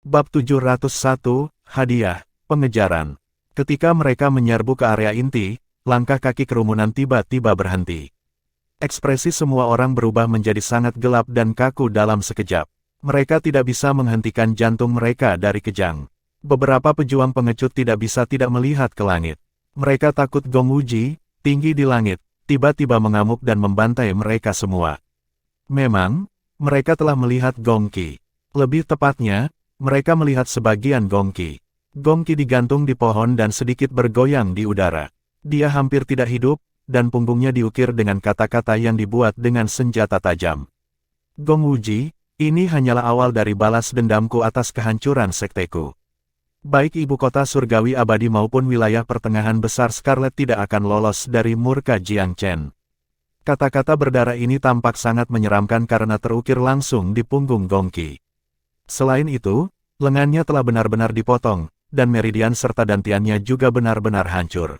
Bab 701, Hadiah, Pengejaran. Ketika mereka menyerbu ke area inti, langkah kaki kerumunan tiba-tiba berhenti. Ekspresi semua orang berubah menjadi sangat gelap dan kaku dalam sekejap. Mereka tidak bisa menghentikan jantung mereka dari kejang. Beberapa pejuang pengecut tidak bisa tidak melihat ke langit. Mereka takut Gong Wuji, tinggi di langit, tiba-tiba mengamuk dan membantai mereka semua. Memang, mereka telah melihat Gong Qi. Lebih tepatnya, mereka melihat sebagian Gong Qi. Gong Qi digantung di pohon dan sedikit bergoyang di udara. Dia hampir tidak hidup, dan punggungnya diukir dengan kata-kata yang dibuat dengan senjata tajam. Gong Wuji, ini hanyalah awal dari balas dendamku atas kehancuran sekteku. Baik ibu kota surgawi abadi maupun wilayah pertengahan besar Scarlet tidak akan lolos dari murka Jiang Chen. Kata-kata berdarah ini tampak sangat menyeramkan karena terukir langsung di punggung Gong Qi. Selain itu, lengannya telah benar-benar dipotong, dan meridian serta dantiannya juga benar-benar hancur.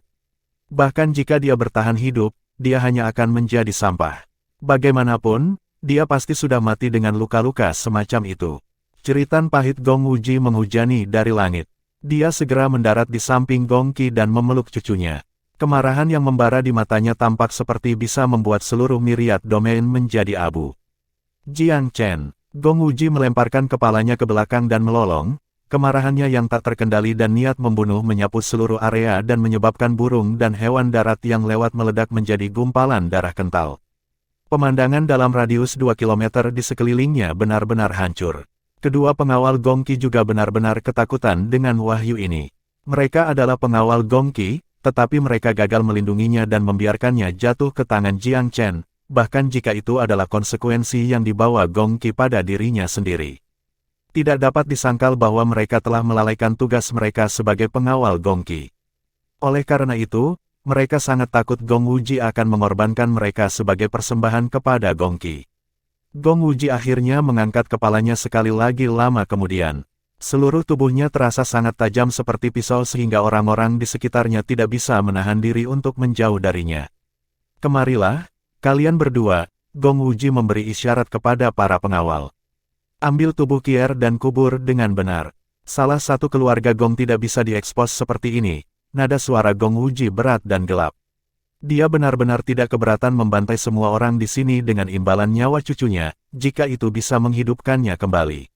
Bahkan jika dia bertahan hidup, dia hanya akan menjadi sampah. Bagaimanapun, dia pasti sudah mati dengan luka-luka semacam itu. Jeritan pahit Gong Wuji menghujani dari langit. Dia segera mendarat di samping Gong Qi dan memeluk cucunya. Kemarahan yang membara di matanya tampak seperti bisa membuat seluruh miriat domain menjadi abu. Jiang Chen, Gong Wuji melemparkan kepalanya ke belakang dan melolong. Kemarahannya yang tak terkendali dan niat membunuh menyapu seluruh area dan menyebabkan burung dan hewan darat yang lewat meledak menjadi gumpalan darah kental. Pemandangan dalam radius 2 km di sekelilingnya benar-benar hancur. Kedua pengawal Gong Qi juga benar-benar ketakutan dengan wahyu ini. Mereka adalah pengawal Gong Qi, tetapi mereka gagal melindunginya dan membiarkannya jatuh ke tangan Jiang Chen, bahkan jika itu adalah konsekuensi yang dibawa Gong Qi pada dirinya sendiri. Tidak dapat disangkal bahwa mereka telah melalaikan tugas mereka sebagai pengawal Gong Qi. Oleh karena itu, mereka sangat takut Gong Wuji akan mengorbankan mereka sebagai persembahan kepada Gong Qi. Gong Wuji akhirnya mengangkat kepalanya sekali lagi lama kemudian. Seluruh tubuhnya terasa sangat tajam seperti pisau sehingga orang-orang di sekitarnya tidak bisa menahan diri untuk menjauh darinya. Kemarilah, kalian berdua, Gong Wuji memberi isyarat kepada para pengawal. Ambil tubuh Kier dan kubur dengan benar. Salah satu keluarga Gong tidak bisa diekspos seperti ini. Nada suara Gong Wuji berat dan gelap. Dia benar-benar tidak keberatan membantai semua orang di sini dengan imbalan nyawa cucunya, jika itu bisa menghidupkannya kembali.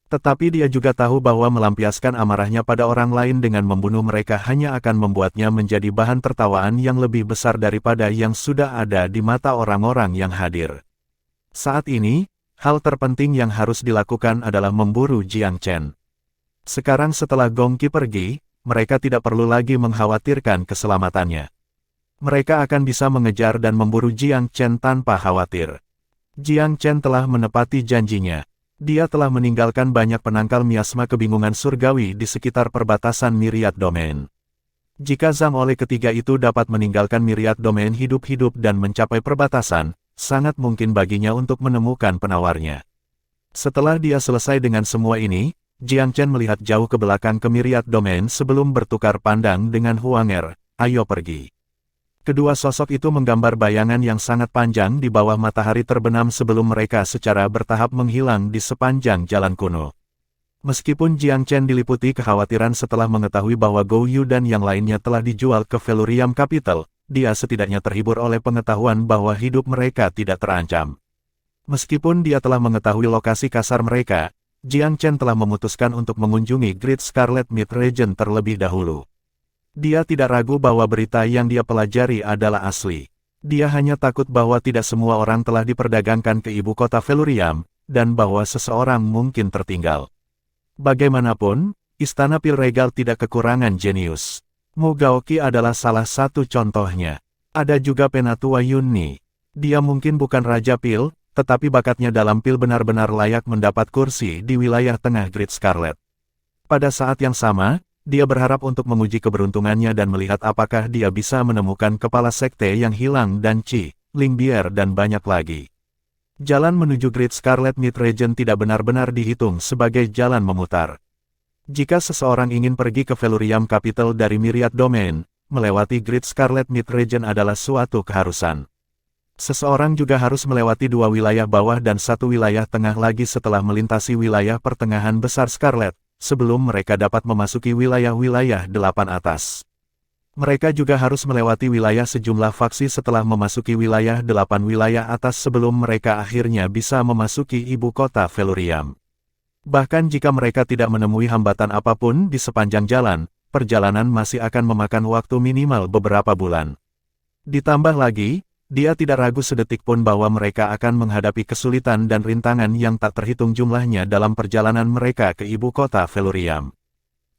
Tetapi dia juga tahu bahwa melampiaskan amarahnya pada orang lain dengan membunuh mereka hanya akan membuatnya menjadi bahan tertawaan yang lebih besar daripada yang sudah ada di mata orang-orang yang hadir. Saat ini, hal terpenting yang harus dilakukan adalah memburu Jiang Chen. Sekarang setelah Gong Qi pergi, mereka tidak perlu lagi mengkhawatirkan keselamatannya. Mereka akan bisa mengejar dan memburu Jiang Chen tanpa khawatir. Jiang Chen telah menepati janjinya. Dia telah meninggalkan banyak penangkal miasma kebingungan surgawi di sekitar perbatasan Myriad Domain. Jika Zhang Ole ketiga itu dapat meninggalkan Myriad Domain hidup-hidup dan mencapai perbatasan, sangat mungkin baginya untuk menemukan penawarnya. Setelah dia selesai dengan semua ini, Jiang Chen melihat jauh ke belakang ke Myriad Domain sebelum bertukar pandang dengan Huang Er. Ayo pergi. Kedua sosok itu menggambar bayangan yang sangat panjang di bawah matahari terbenam sebelum mereka secara bertahap menghilang di sepanjang jalan kuno. Meskipun Jiang Chen diliputi kekhawatiran setelah mengetahui bahwa Gou Yu dan yang lainnya telah dijual ke Velurium Capital, dia setidaknya terhibur oleh pengetahuan bahwa hidup mereka tidak terancam. Meskipun dia telah mengetahui lokasi kasar mereka, Jiang Chen telah memutuskan untuk mengunjungi Great Scarlet Mid Region terlebih dahulu. Dia tidak ragu bahwa berita yang dia pelajari adalah asli. Dia hanya takut bahwa tidak semua orang telah diperdagangkan ke ibu kota Velurium, dan bahwa seseorang mungkin tertinggal. Bagaimanapun, Istana Pil Regal tidak kekurangan jenius. Mu Gaoqi adalah salah satu contohnya. Ada juga Penatua Yunni. Dia mungkin bukan Raja Pil, tetapi bakatnya dalam pil benar-benar layak mendapat kursi di wilayah tengah Great Scarlet. Pada saat yang sama, dia berharap untuk menguji keberuntungannya dan melihat apakah dia bisa menemukan kepala sekte yang hilang dan Qi, Ling Bier dan banyak lagi. Jalan menuju Great Scarlet Mid Region tidak benar-benar dihitung sebagai jalan memutar. Jika seseorang ingin pergi ke Velurium Capital dari Myriad Domain, melewati Great Scarlet Mid Region adalah suatu keharusan. Seseorang juga harus melewati 2 wilayah bawah dan 1 wilayah tengah lagi setelah melintasi wilayah pertengahan besar Scarlet, sebelum mereka dapat memasuki wilayah-wilayah 8 atas. Mereka juga harus melewati wilayah sejumlah faksi setelah memasuki wilayah 8 wilayah atas sebelum mereka akhirnya bisa memasuki ibu kota Feluriam. Bahkan jika mereka tidak menemui hambatan apapun di sepanjang jalan, perjalanan masih akan memakan waktu minimal beberapa bulan. Ditambah lagi, dia tidak ragu sedetik pun bahwa mereka akan menghadapi kesulitan dan rintangan yang tak terhitung jumlahnya dalam perjalanan mereka ke ibu kota Feluriam.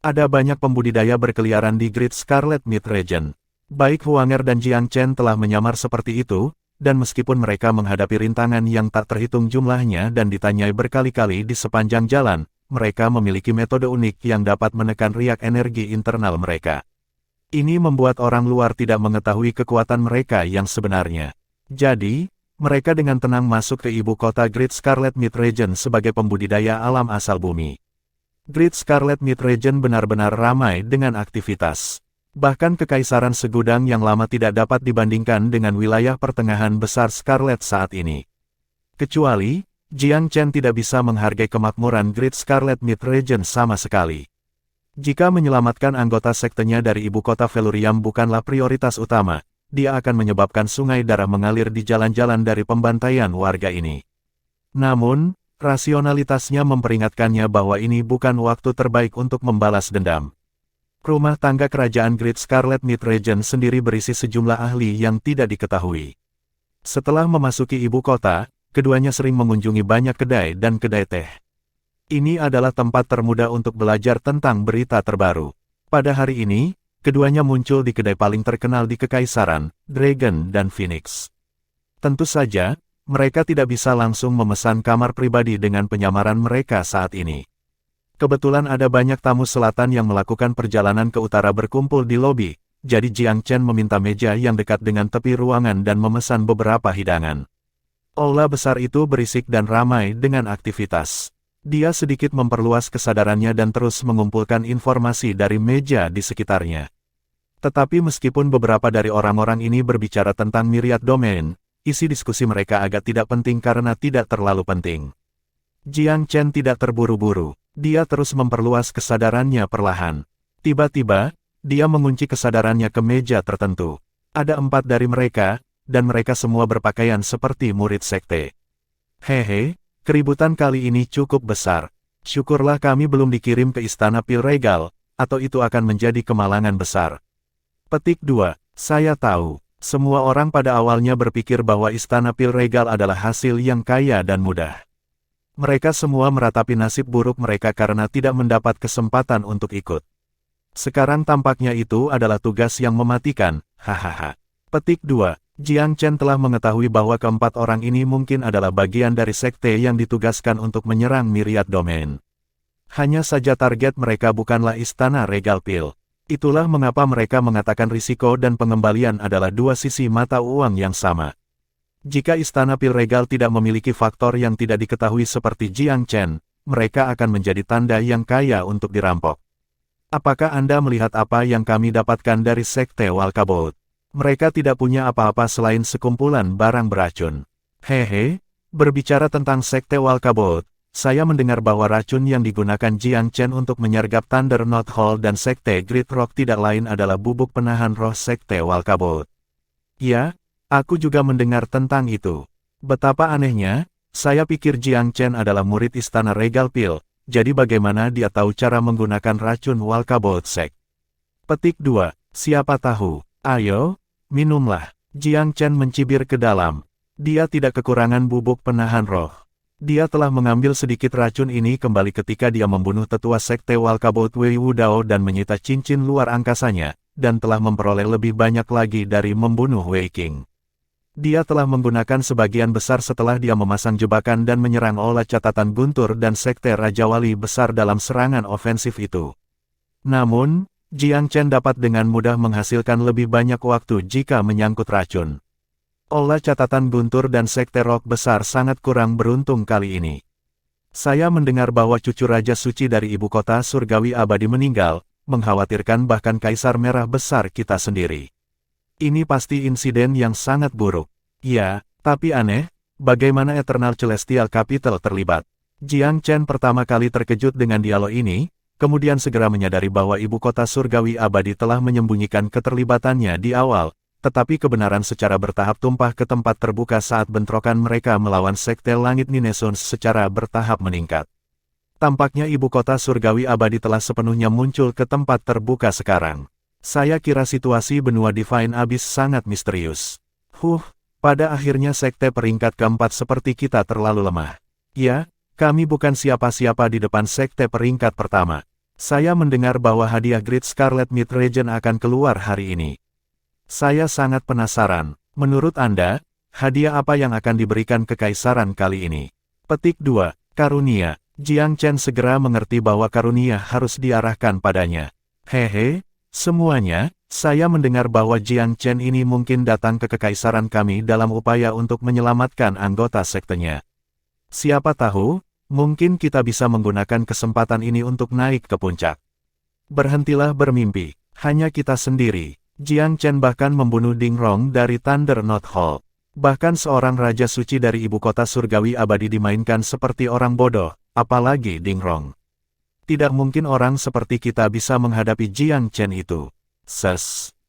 Ada banyak pembudidaya berkeliaran di Great Scarlet Mid Region. Baik Huanger dan Jiang Chen telah menyamar seperti itu, dan meskipun mereka menghadapi rintangan yang tak terhitung jumlahnya dan ditanyai berkali-kali di sepanjang jalan, mereka memiliki metode unik yang dapat menekan riak energi internal mereka. Ini membuat orang luar tidak mengetahui kekuatan mereka yang sebenarnya. Jadi, mereka dengan tenang masuk ke ibu kota Great Scarlet Mid Region sebagai pembudidaya alam asal bumi. Great Scarlet Mid Region benar-benar ramai dengan aktivitas. Bahkan kekaisaran segudang yang lama tidak dapat dibandingkan dengan wilayah pertengahan besar Scarlet saat ini. Kecuali, Jiang Chen tidak bisa menghargai kemakmuran Great Scarlet Mid Region sama sekali. Jika menyelamatkan anggota sektenya dari ibu kota Feluriam bukanlah prioritas utama, dia akan menyebabkan sungai darah mengalir di jalan-jalan dari pembantaian warga ini. Namun, rasionalitasnya memperingatkannya bahwa ini bukan waktu terbaik untuk membalas dendam. Rumah tangga kerajaan Great Scarlet Mid Region sendiri berisi sejumlah ahli yang tidak diketahui. Setelah memasuki ibu kota, keduanya sering mengunjungi banyak kedai dan kedai teh. Ini adalah tempat termuda untuk belajar tentang berita terbaru. Pada hari ini, keduanya muncul di kedai paling terkenal di Kekaisaran, Dragon dan Phoenix. Tentu saja, mereka tidak bisa langsung memesan kamar pribadi dengan penyamaran mereka saat ini. Kebetulan ada banyak tamu selatan yang melakukan perjalanan ke utara berkumpul di lobi, jadi Jiang Chen meminta meja yang dekat dengan tepi ruangan dan memesan beberapa hidangan. Aula besar itu berisik dan ramai dengan aktivitas. Dia sedikit memperluas kesadarannya dan terus mengumpulkan informasi dari meja di sekitarnya. Tetapi meskipun beberapa dari orang-orang ini berbicara tentang myriad domain, isi diskusi mereka agak tidak penting karena tidak terlalu penting. Jiang Chen tidak terburu-buru, dia terus memperluas kesadarannya perlahan. Tiba-tiba, dia mengunci kesadarannya ke meja tertentu. Ada 4 dari mereka, dan mereka semua berpakaian seperti murid sekte. Hehe, keributan kali ini cukup besar. Syukurlah kami belum dikirim ke Istana Pil Regal, atau itu akan menjadi kemalangan besar. Petik 2, saya tahu. Semua orang pada awalnya berpikir bahwa Istana Pil Regal adalah hasil yang kaya dan mudah. Mereka semua meratapi nasib buruk mereka karena tidak mendapat kesempatan untuk ikut. Sekarang tampaknya itu adalah tugas yang mematikan, hahaha. Petik 2, Jiang Chen telah mengetahui bahwa keempat orang ini mungkin adalah bagian dari sekte yang ditugaskan untuk menyerang myriad domain. Hanya saja target mereka bukanlah Istana Regal Pil. Itulah mengapa mereka mengatakan risiko dan pengembalian adalah dua sisi mata uang yang sama. Jika Istana Pil Regal tidak memiliki faktor yang tidak diketahui seperti Jiang Chen, mereka akan menjadi tanda yang kaya untuk dirampok. Apakah Anda melihat apa yang kami dapatkan dari Sekte Walkabout? Mereka tidak punya apa-apa selain sekumpulan barang beracun. Hehe, berbicara tentang Sekte Walkabout, saya mendengar bahwa racun yang digunakan Jiang Chen untuk menyergap Thunder Knot Hall dan Sekte Great Rock tidak lain adalah bubuk penahan roh Sekte Walkabout. Ya, aku juga mendengar tentang itu. Betapa anehnya, saya pikir Jiang Chen adalah murid Istana Regal Pil, jadi bagaimana dia tahu cara menggunakan racun Walkabout Sect? Petik 2, siapa tahu, ayo, minumlah. Jiang Chen mencibir ke dalam. Dia tidak kekurangan bubuk penahan roh. Dia telah mengambil sedikit racun ini kembali ketika dia membunuh tetua Sekte Walkabout Wei Wudao dan menyita cincin luar angkasanya, dan telah memperoleh lebih banyak lagi dari membunuh Wei King. Dia telah menggunakan sebagian besar setelah dia memasang jebakan dan menyerang Aula Catatan Guntur dan Sekte Raja Wali besar dalam serangan ofensif itu. Namun, Jiang Chen dapat dengan mudah menghasilkan lebih banyak waktu jika menyangkut racun. Aula Catatan Guntur dan Sekte Rock besar sangat kurang beruntung kali ini. Saya mendengar bahwa cucu Raja Suci dari ibu kota surgawi abadi meninggal, mengkhawatirkan bahkan Kaisar Merah besar kita sendiri. Ini pasti insiden yang sangat buruk. Ya, tapi aneh, bagaimana Eternal Celestial Capital terlibat? Jiang Chen pertama kali terkejut dengan dialog ini, kemudian segera menyadari bahwa ibu kota surgawi abadi telah menyembunyikan keterlibatannya di awal, tetapi kebenaran secara bertahap tumpah ke tempat terbuka saat bentrokan mereka melawan Sekte Langit Ninesuns secara bertahap meningkat. Tampaknya ibu kota surgawi abadi telah sepenuhnya muncul ke tempat terbuka sekarang. Saya kira situasi benua Divine Abyss sangat misterius. Pada akhirnya sekte peringkat keempat seperti kita terlalu lemah. Ya, kami bukan siapa-siapa di depan sekte peringkat pertama. Saya mendengar bahwa hadiah Great Scarlet Mid-Region akan keluar hari ini. Saya sangat penasaran, menurut Anda, hadiah apa yang akan diberikan kekaisaran kali ini? Petik 2. Karunia. Jiang Chen segera mengerti bahwa karunia harus diarahkan padanya. Hehe, semuanya, saya mendengar bahwa Jiang Chen ini mungkin datang ke kekaisaran kami dalam upaya untuk menyelamatkan anggota sektenya. Siapa tahu, mungkin kita bisa menggunakan kesempatan ini untuk naik ke puncak. Berhentilah bermimpi, hanya kita sendiri. Jiang Chen bahkan membunuh Ding Rong dari Thunder Knot Hall. Bahkan seorang raja suci dari ibu kota surgawi abadi dimainkan seperti orang bodoh, apalagi Ding Rong. Tidak mungkin orang seperti kita bisa menghadapi Jiang Chen itu.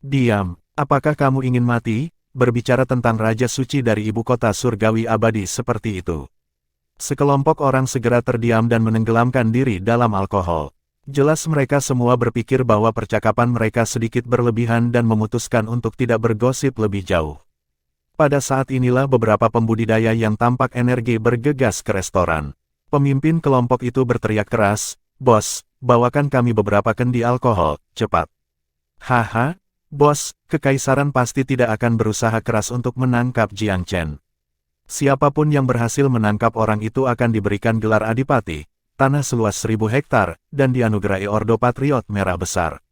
Diam, apakah kamu ingin mati? Berbicara tentang raja suci dari ibu kota surgawi abadi seperti itu. Sekelompok orang segera terdiam dan menenggelamkan diri dalam alkohol. Jelas mereka semua berpikir bahwa percakapan mereka sedikit berlebihan dan memutuskan untuk tidak bergosip lebih jauh. Pada saat inilah beberapa pembudidaya yang tampak energi bergegas ke restoran. Pemimpin kelompok itu berteriak keras, "Bos, bawakan kami beberapa kendi alkohol, cepat." Haha, bos, kekaisaran pasti tidak akan berusaha keras untuk menangkap Jiang Chen. Siapapun yang berhasil menangkap orang itu akan diberikan gelar adipati, tanah seluas 1000 hektar, dan dianugerahi Ordo Patriot Merah Besar.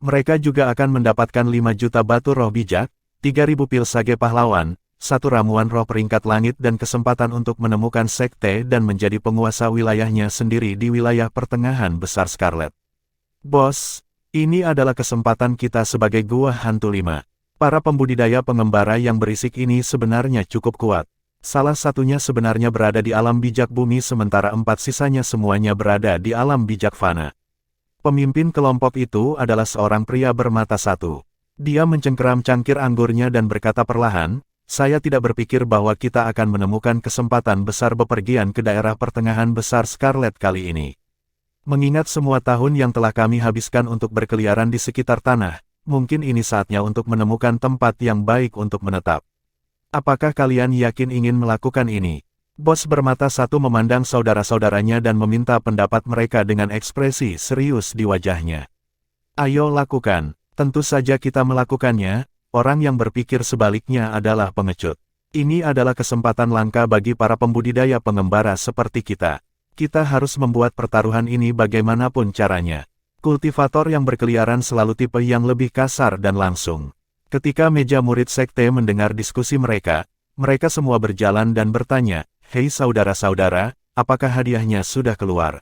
Mereka juga akan mendapatkan 5 juta batu roh bijak, 3000 pil sage pahlawan, 1 ramuan roh peringkat langit dan kesempatan untuk menemukan sekte dan menjadi penguasa wilayahnya sendiri di wilayah pertengahan besar Scarlet. Bos, ini adalah kesempatan kita sebagai gua hantu 5. Para pembudidaya pengembara yang berisik ini sebenarnya cukup kuat. Salah satunya sebenarnya berada di alam bijak bumi sementara 4 sisanya semuanya berada di alam bijak fana. Pemimpin kelompok itu adalah seorang pria bermata satu. Dia mencengkeram cangkir anggurnya dan berkata perlahan, "Saya tidak berpikir bahwa kita akan menemukan kesempatan besar bepergian ke daerah pertengahan besar Scarlet kali ini. Mengingat semua tahun yang telah kami habiskan untuk berkeliaran di sekitar tanah, mungkin ini saatnya untuk menemukan tempat yang baik untuk menetap. Apakah kalian yakin ingin melakukan ini?" Bos bermata satu memandang saudara-saudaranya dan meminta pendapat mereka dengan ekspresi serius di wajahnya. "Ayo lakukan, tentu saja kita melakukannya." Orang yang berpikir sebaliknya adalah pengecut. Ini adalah kesempatan langka bagi para pembudidaya pengembara seperti kita. Kita harus membuat pertaruhan ini bagaimanapun caranya. Kultivator yang berkeliaran selalu tipe yang lebih kasar dan langsung. Ketika meja murid sekte mendengar diskusi mereka semua berjalan dan bertanya, "Hei saudara-saudara, apakah hadiahnya sudah keluar?"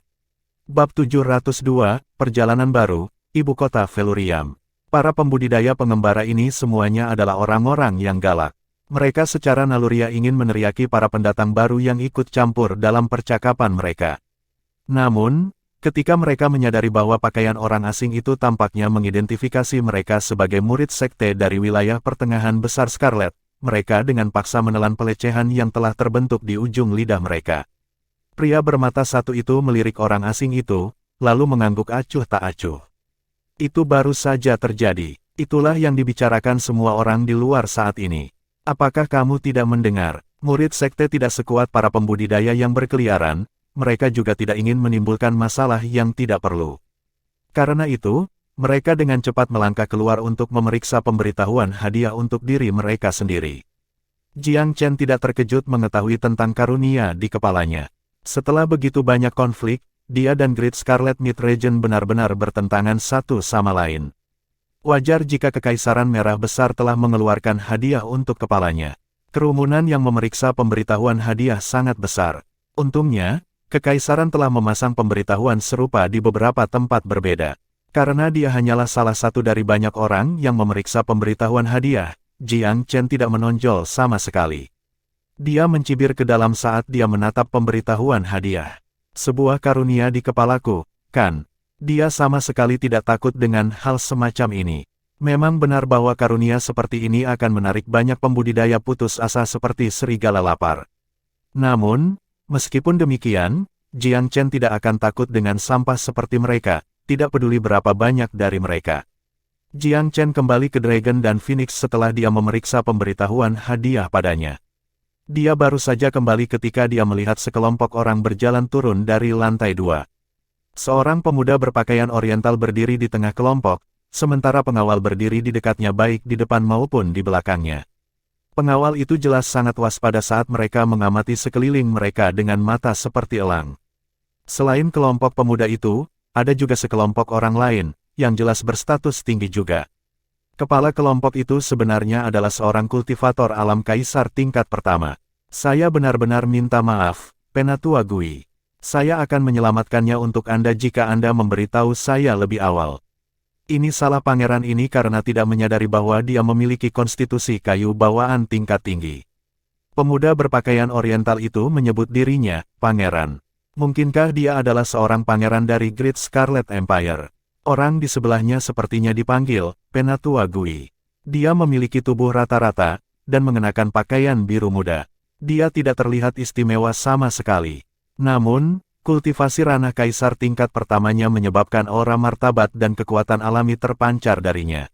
Bab 702, Perjalanan Baru, Ibu Kota Velurium. Para pembudidaya pengembara ini semuanya adalah orang-orang yang galak. Mereka secara naluriah ingin meneriaki para pendatang baru yang ikut campur dalam percakapan mereka. Namun, ketika mereka menyadari bahwa pakaian orang asing itu tampaknya mengidentifikasi mereka sebagai murid sekte dari wilayah pertengahan besar Scarlet, mereka dengan paksa menelan pelecehan yang telah terbentuk di ujung lidah mereka. Pria bermata satu itu melirik orang asing itu, lalu mengangguk acuh tak acuh. Itu baru saja terjadi. Itulah yang dibicarakan semua orang di luar saat ini. Apakah kamu tidak mendengar? Murid sekte tidak sekuat para pembudidaya yang berkeliaran, mereka juga tidak ingin menimbulkan masalah yang tidak perlu. Karena itu, mereka dengan cepat melangkah keluar untuk memeriksa pemberitahuan hadiah untuk diri mereka sendiri. Jiang Chen tidak terkejut mengetahui tentang karunia di kepalanya. Setelah begitu banyak konflik, dia dan Great Scarlet Mid-Region benar-benar bertentangan satu sama lain. Wajar jika Kekaisaran Merah Besar telah mengeluarkan hadiah untuk kepalanya. Kerumunan yang memeriksa pemberitahuan hadiah sangat besar. Untungnya, Kekaisaran telah memasang pemberitahuan serupa di beberapa tempat berbeda. Karena dia hanyalah salah satu dari banyak orang yang memeriksa pemberitahuan hadiah, Jiang Chen tidak menonjol sama sekali. Dia mencibir ke dalam saat dia menatap pemberitahuan hadiah. "Sebuah karunia di kepalaku, kan? Dia sama sekali tidak takut dengan hal semacam ini. Memang benar bahwa karunia seperti ini akan menarik banyak pembudidaya putus asa seperti serigala lapar. Namun, meskipun demikian, Jiang Chen tidak akan takut dengan sampah seperti mereka, tidak peduli berapa banyak dari mereka. Jiang Chen kembali ke Dragon dan Phoenix setelah dia memeriksa pemberitahuan hadiah padanya. Dia baru saja kembali ketika dia melihat sekelompok orang berjalan turun dari lantai 2. Seorang pemuda berpakaian oriental berdiri di tengah kelompok, sementara pengawal berdiri di dekatnya baik di depan maupun di belakangnya. Pengawal itu jelas sangat waspada saat mereka mengamati sekeliling mereka dengan mata seperti elang. Selain kelompok pemuda itu, ada juga sekelompok orang lain, yang jelas berstatus tinggi juga. Kepala kelompok itu sebenarnya adalah seorang kultivator alam kaisar tingkat pertama. Saya benar-benar minta maaf, Penatua Gui. Saya akan menyelamatkannya untuk Anda jika Anda memberitahu saya lebih awal. Ini salah pangeran ini karena tidak menyadari bahwa dia memiliki konstitusi kayu bawaan tingkat tinggi. Pemuda berpakaian oriental itu menyebut dirinya, pangeran. Mungkinkah dia adalah seorang pangeran dari Great Scarlet Empire? Orang di sebelahnya sepertinya dipanggil, Penatua Gui. Dia memiliki tubuh rata-rata, dan mengenakan pakaian biru muda. Dia tidak terlihat istimewa sama sekali. Namun, kultivasi ranah kaisar tingkat pertamanya menyebabkan aura martabat dan kekuatan alami terpancar darinya.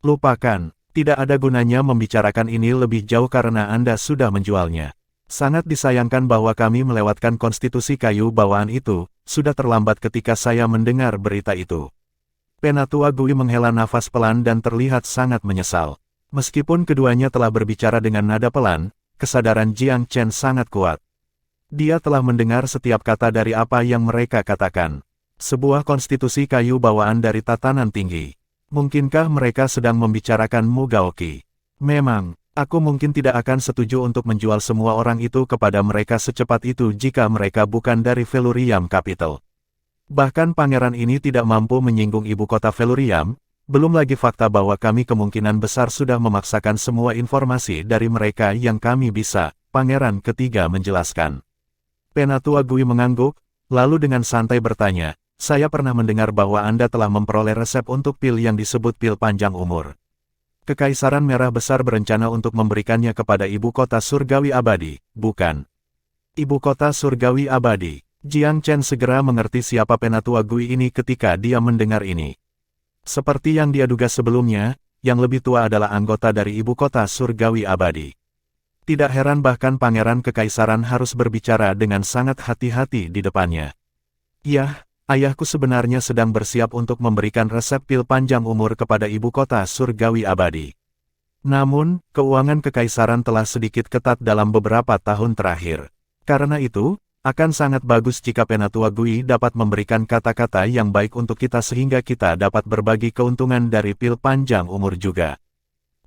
Lupakan, tidak ada gunanya membicarakan ini lebih jauh karena Anda sudah menjualnya. Sangat disayangkan bahwa kami melewatkan konstitusi kayu bawaan itu, sudah terlambat ketika saya mendengar berita itu. Penatua Gui menghela nafas pelan dan terlihat sangat menyesal. Meskipun keduanya telah berbicara dengan nada pelan, kesadaran Jiang Chen sangat kuat. Dia telah mendengar setiap kata dari apa yang mereka katakan. Sebuah konstitusi kayu bawaan dari tatanan tinggi. Mungkinkah mereka sedang membicarakan Mugaoki? Memang, aku mungkin tidak akan setuju untuk menjual semua orang itu kepada mereka secepat itu jika mereka bukan dari Velurium Capital. Bahkan pangeran ini tidak mampu menyinggung ibu kota Velurium, belum lagi fakta bahwa kami kemungkinan besar sudah memaksakan semua informasi dari mereka yang kami bisa, pangeran ketiga menjelaskan. Penatua Gui mengangguk, lalu dengan santai bertanya, saya pernah mendengar bahwa Anda telah memperoleh resep untuk pil yang disebut pil panjang umur. Kekaisaran Merah Besar berencana untuk memberikannya kepada ibu kota surgawi abadi, bukan? Ibu kota surgawi abadi. Jiang Chen segera mengerti siapa Penatua Gui ini ketika dia mendengar ini. Seperti yang dia duga sebelumnya, yang lebih tua adalah anggota dari ibu kota surgawi abadi. Tidak heran bahkan pangeran kekaisaran harus berbicara dengan sangat hati-hati di depannya. Yah, ayahku sebenarnya sedang bersiap untuk memberikan resep pil panjang umur kepada ibu kota surgawi abadi. Namun, keuangan kekaisaran telah sedikit ketat dalam beberapa tahun terakhir. Karena itu, akan sangat bagus jika Penatua Gui dapat memberikan kata-kata yang baik untuk kita sehingga kita dapat berbagi keuntungan dari pil panjang umur juga.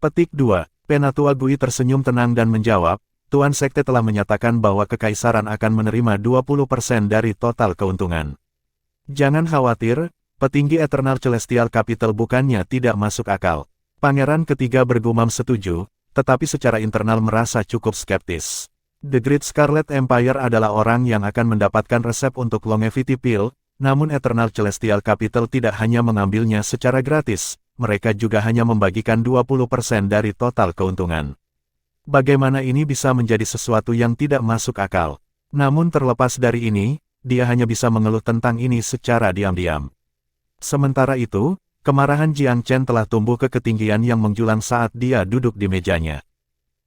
Petik 2. Penatua Gui tersenyum tenang dan menjawab, Tuan Sekte telah menyatakan bahwa kekaisaran akan menerima 20% dari total keuntungan. Jangan khawatir, petinggi Eternal Celestial Capital bukannya tidak masuk akal. Pangeran ketiga bergumam setuju, tetapi secara internal merasa cukup skeptis. The Great Scarlet Empire adalah orang yang akan mendapatkan resep untuk longevity pill, namun Eternal Celestial Capital tidak hanya mengambilnya secara gratis, mereka juga hanya membagikan 20% dari total keuntungan. Bagaimana ini bisa menjadi sesuatu yang tidak masuk akal? Namun terlepas dari ini, dia hanya bisa mengeluh tentang ini secara diam-diam. Sementara itu, kemarahan Jiang Chen telah tumbuh ke ketinggian yang menjulang saat dia duduk di mejanya.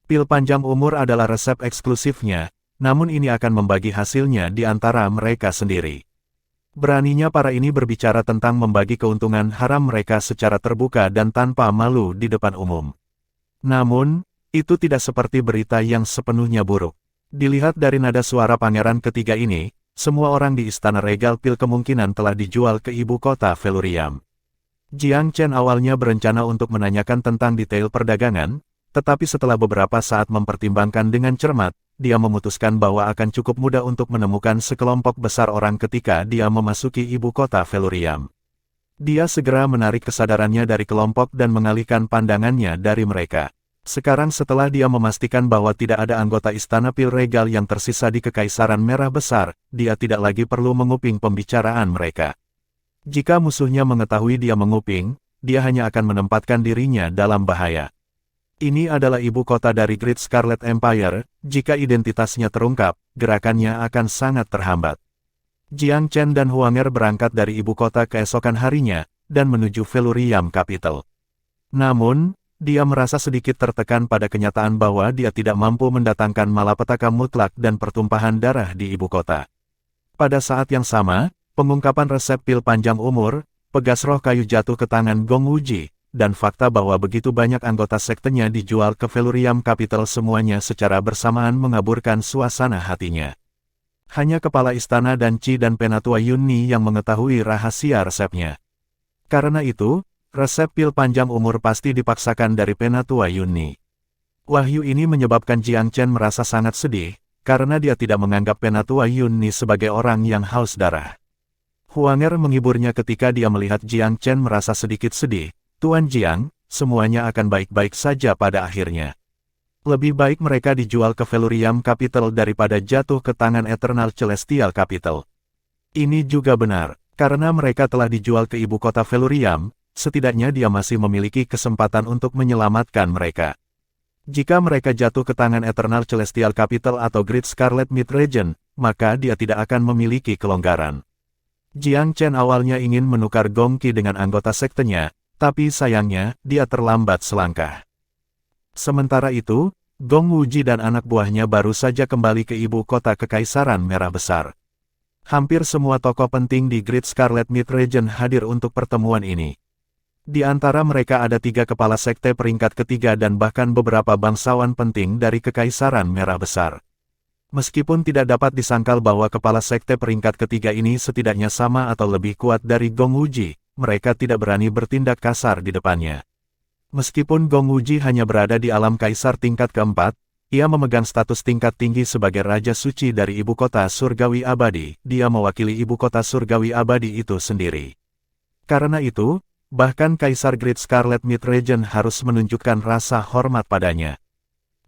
Pil panjang umur adalah resep eksklusifnya, namun ini akan membagi hasilnya di antara mereka sendiri. Beraninya para ini berbicara tentang membagi keuntungan haram mereka secara terbuka dan tanpa malu di depan umum. Namun, itu tidak seperti berita yang sepenuhnya buruk. Dilihat dari nada suara pangeran ketiga ini, semua orang di Istana Regal Pil kemungkinan telah dijual ke ibu kota Velurium. Jiang Chen awalnya berencana untuk menanyakan tentang detail perdagangan, tetapi setelah beberapa saat mempertimbangkan dengan cermat, dia memutuskan bahwa akan cukup mudah untuk menemukan sekelompok besar orang ketika dia memasuki ibu kota Velurium. Dia segera menarik kesadarannya dari kelompok dan mengalihkan pandangannya dari mereka. Sekarang setelah dia memastikan bahwa tidak ada anggota Istana Pil Regal yang tersisa di Kekaisaran Merah Besar, dia tidak lagi perlu menguping pembicaraan mereka. Jika musuhnya mengetahui dia menguping, dia hanya akan menempatkan dirinya dalam bahaya. Ini adalah ibu kota dari Great Scarlet Empire, jika identitasnya terungkap, gerakannya akan sangat terhambat. Jiang Chen dan Huanger berangkat dari ibu kota keesokan harinya, dan menuju Felurium Capital. Namun, dia merasa sedikit tertekan pada kenyataan bahwa dia tidak mampu mendatangkan malapetaka mutlak dan pertumpahan darah di ibu kota. Pada saat yang sama, pengungkapan resep pil panjang umur, pegas roh kayu jatuh ke tangan Gong Wuji, dan fakta bahwa begitu banyak anggota sektenya dijual ke Felurium Capital semuanya secara bersamaan mengaburkan suasana hatinya. Hanya kepala istana dan Qi dan Penatua Yunni yang mengetahui rahasia resepnya. Karena itu, resep pil panjang umur pasti dipaksakan dari Penatua Yunni. Wahyu ini menyebabkan Jiang Chen merasa sangat sedih, karena dia tidak menganggap Penatua Yunni sebagai orang yang haus darah. Huanger menghiburnya ketika dia melihat Jiang Chen merasa sedikit sedih. Tuan Jiang, semuanya akan baik-baik saja pada akhirnya. Lebih baik mereka dijual ke Felurium Capital daripada jatuh ke tangan Eternal Celestial Capital. Ini juga benar, karena mereka telah dijual ke ibu kota Felurium, setidaknya dia masih memiliki kesempatan untuk menyelamatkan mereka. Jika mereka jatuh ke tangan Eternal Celestial Capital atau Great Scarlet Mid-Region, maka dia tidak akan memiliki kelonggaran. Jiang Chen awalnya ingin menukar Gong Qi dengan anggota sektenya, tapi sayangnya, dia terlambat selangkah. Sementara itu, Gong Wuji dan anak buahnya baru saja kembali ke ibu kota Kekaisaran Merah Besar. Hampir semua tokoh penting di Great Scarlet Mid-Region hadir untuk pertemuan ini. Di antara mereka ada 3 kepala sekte peringkat ketiga dan bahkan beberapa bangsawan penting dari Kekaisaran Merah Besar. Meskipun tidak dapat disangkal bahwa kepala sekte peringkat ketiga ini setidaknya sama atau lebih kuat dari Gong Wuji, mereka tidak berani bertindak kasar di depannya. Meskipun Gong Wuji hanya berada di alam kaisar tingkat keempat, ia memegang status tingkat tinggi sebagai Raja Suci dari ibu kota surgawi abadi, dia mewakili ibu kota surgawi abadi itu sendiri. Karena itu, bahkan Kaisar Great Scarlet Mid-Region harus menunjukkan rasa hormat padanya.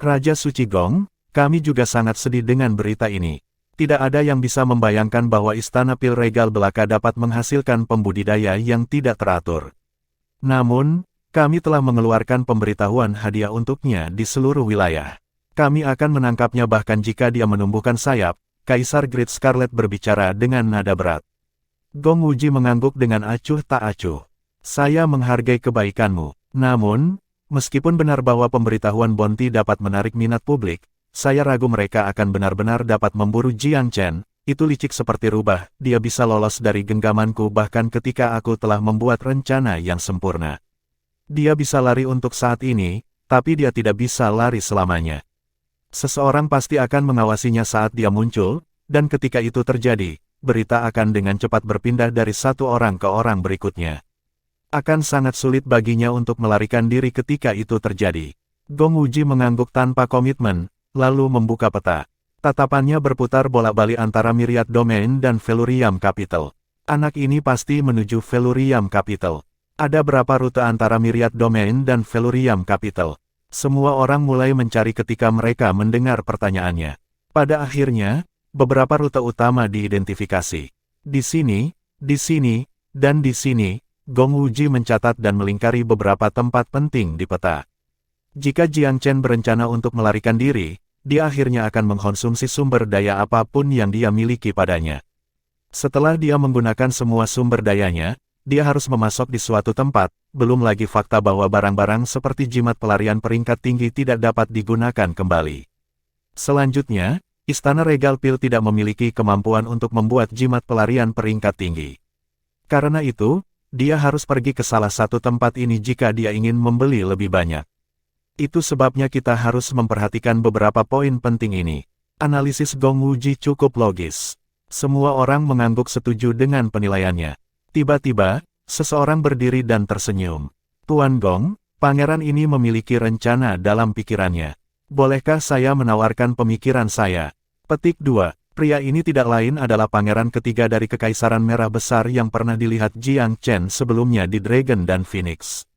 Raja Suci Gong, kami juga sangat sedih dengan berita ini. Tidak ada yang bisa membayangkan bahwa Istana Pil Regal Belaka dapat menghasilkan pembudidaya yang tidak teratur. Namun, kami telah mengeluarkan pemberitahuan hadiah untuknya di seluruh wilayah. Kami akan menangkapnya bahkan jika dia menumbuhkan sayap, Kaisar Great Scarlet berbicara dengan nada berat. Gong Wuji mengangguk dengan acuh tak acuh. Saya menghargai kebaikanmu. Namun, meskipun benar bahwa pemberitahuan Bonti dapat menarik minat publik, saya ragu mereka akan benar-benar dapat memburu Jiang Chen. Itu licik seperti rubah, dia bisa lolos dari genggamanku bahkan ketika aku telah membuat rencana yang sempurna. Dia bisa lari untuk saat ini, tapi dia tidak bisa lari selamanya. Seseorang pasti akan mengawasinya saat dia muncul, dan ketika itu terjadi, berita akan dengan cepat berpindah dari satu orang ke orang berikutnya. Akan sangat sulit baginya untuk melarikan diri ketika itu terjadi. Gong Wuji mengangguk tanpa komitmen, lalu membuka peta. Tatapannya berputar bolak-balik antara Myriad Domain dan Felurium Capital. Anak ini pasti menuju Felurium Capital. Ada berapa rute antara Myriad Domain dan Felurium Capital? Semua orang mulai mencari ketika mereka mendengar pertanyaannya. Pada akhirnya, beberapa rute utama diidentifikasi. Di sini, dan di sini, Gong Wuji mencatat dan melingkari beberapa tempat penting di peta. Jika Jiang Chen berencana untuk melarikan diri, dia akhirnya akan mengkonsumsi sumber daya apapun yang dia miliki padanya. Setelah dia menggunakan semua sumber dayanya, dia harus memasok di suatu tempat, belum lagi fakta bahwa barang-barang seperti jimat pelarian peringkat tinggi tidak dapat digunakan kembali. Selanjutnya, Istana Regal Pil tidak memiliki kemampuan untuk membuat jimat pelarian peringkat tinggi. Karena itu, dia harus pergi ke salah satu tempat ini jika dia ingin membeli lebih banyak. Itu sebabnya kita harus memperhatikan beberapa poin penting ini. Analisis Gong Wuji cukup logis. Semua orang mengangguk setuju dengan penilaiannya. Tiba-tiba, seseorang berdiri dan tersenyum. Tuan Gong, pangeran ini memiliki rencana dalam pikirannya. Bolehkah saya menawarkan pemikiran saya? Petik 2. Pria ini tidak lain adalah pangeran ketiga dari Kekaisaran Merah Besar yang pernah dilihat Jiang Chen sebelumnya di Dragon dan Phoenix.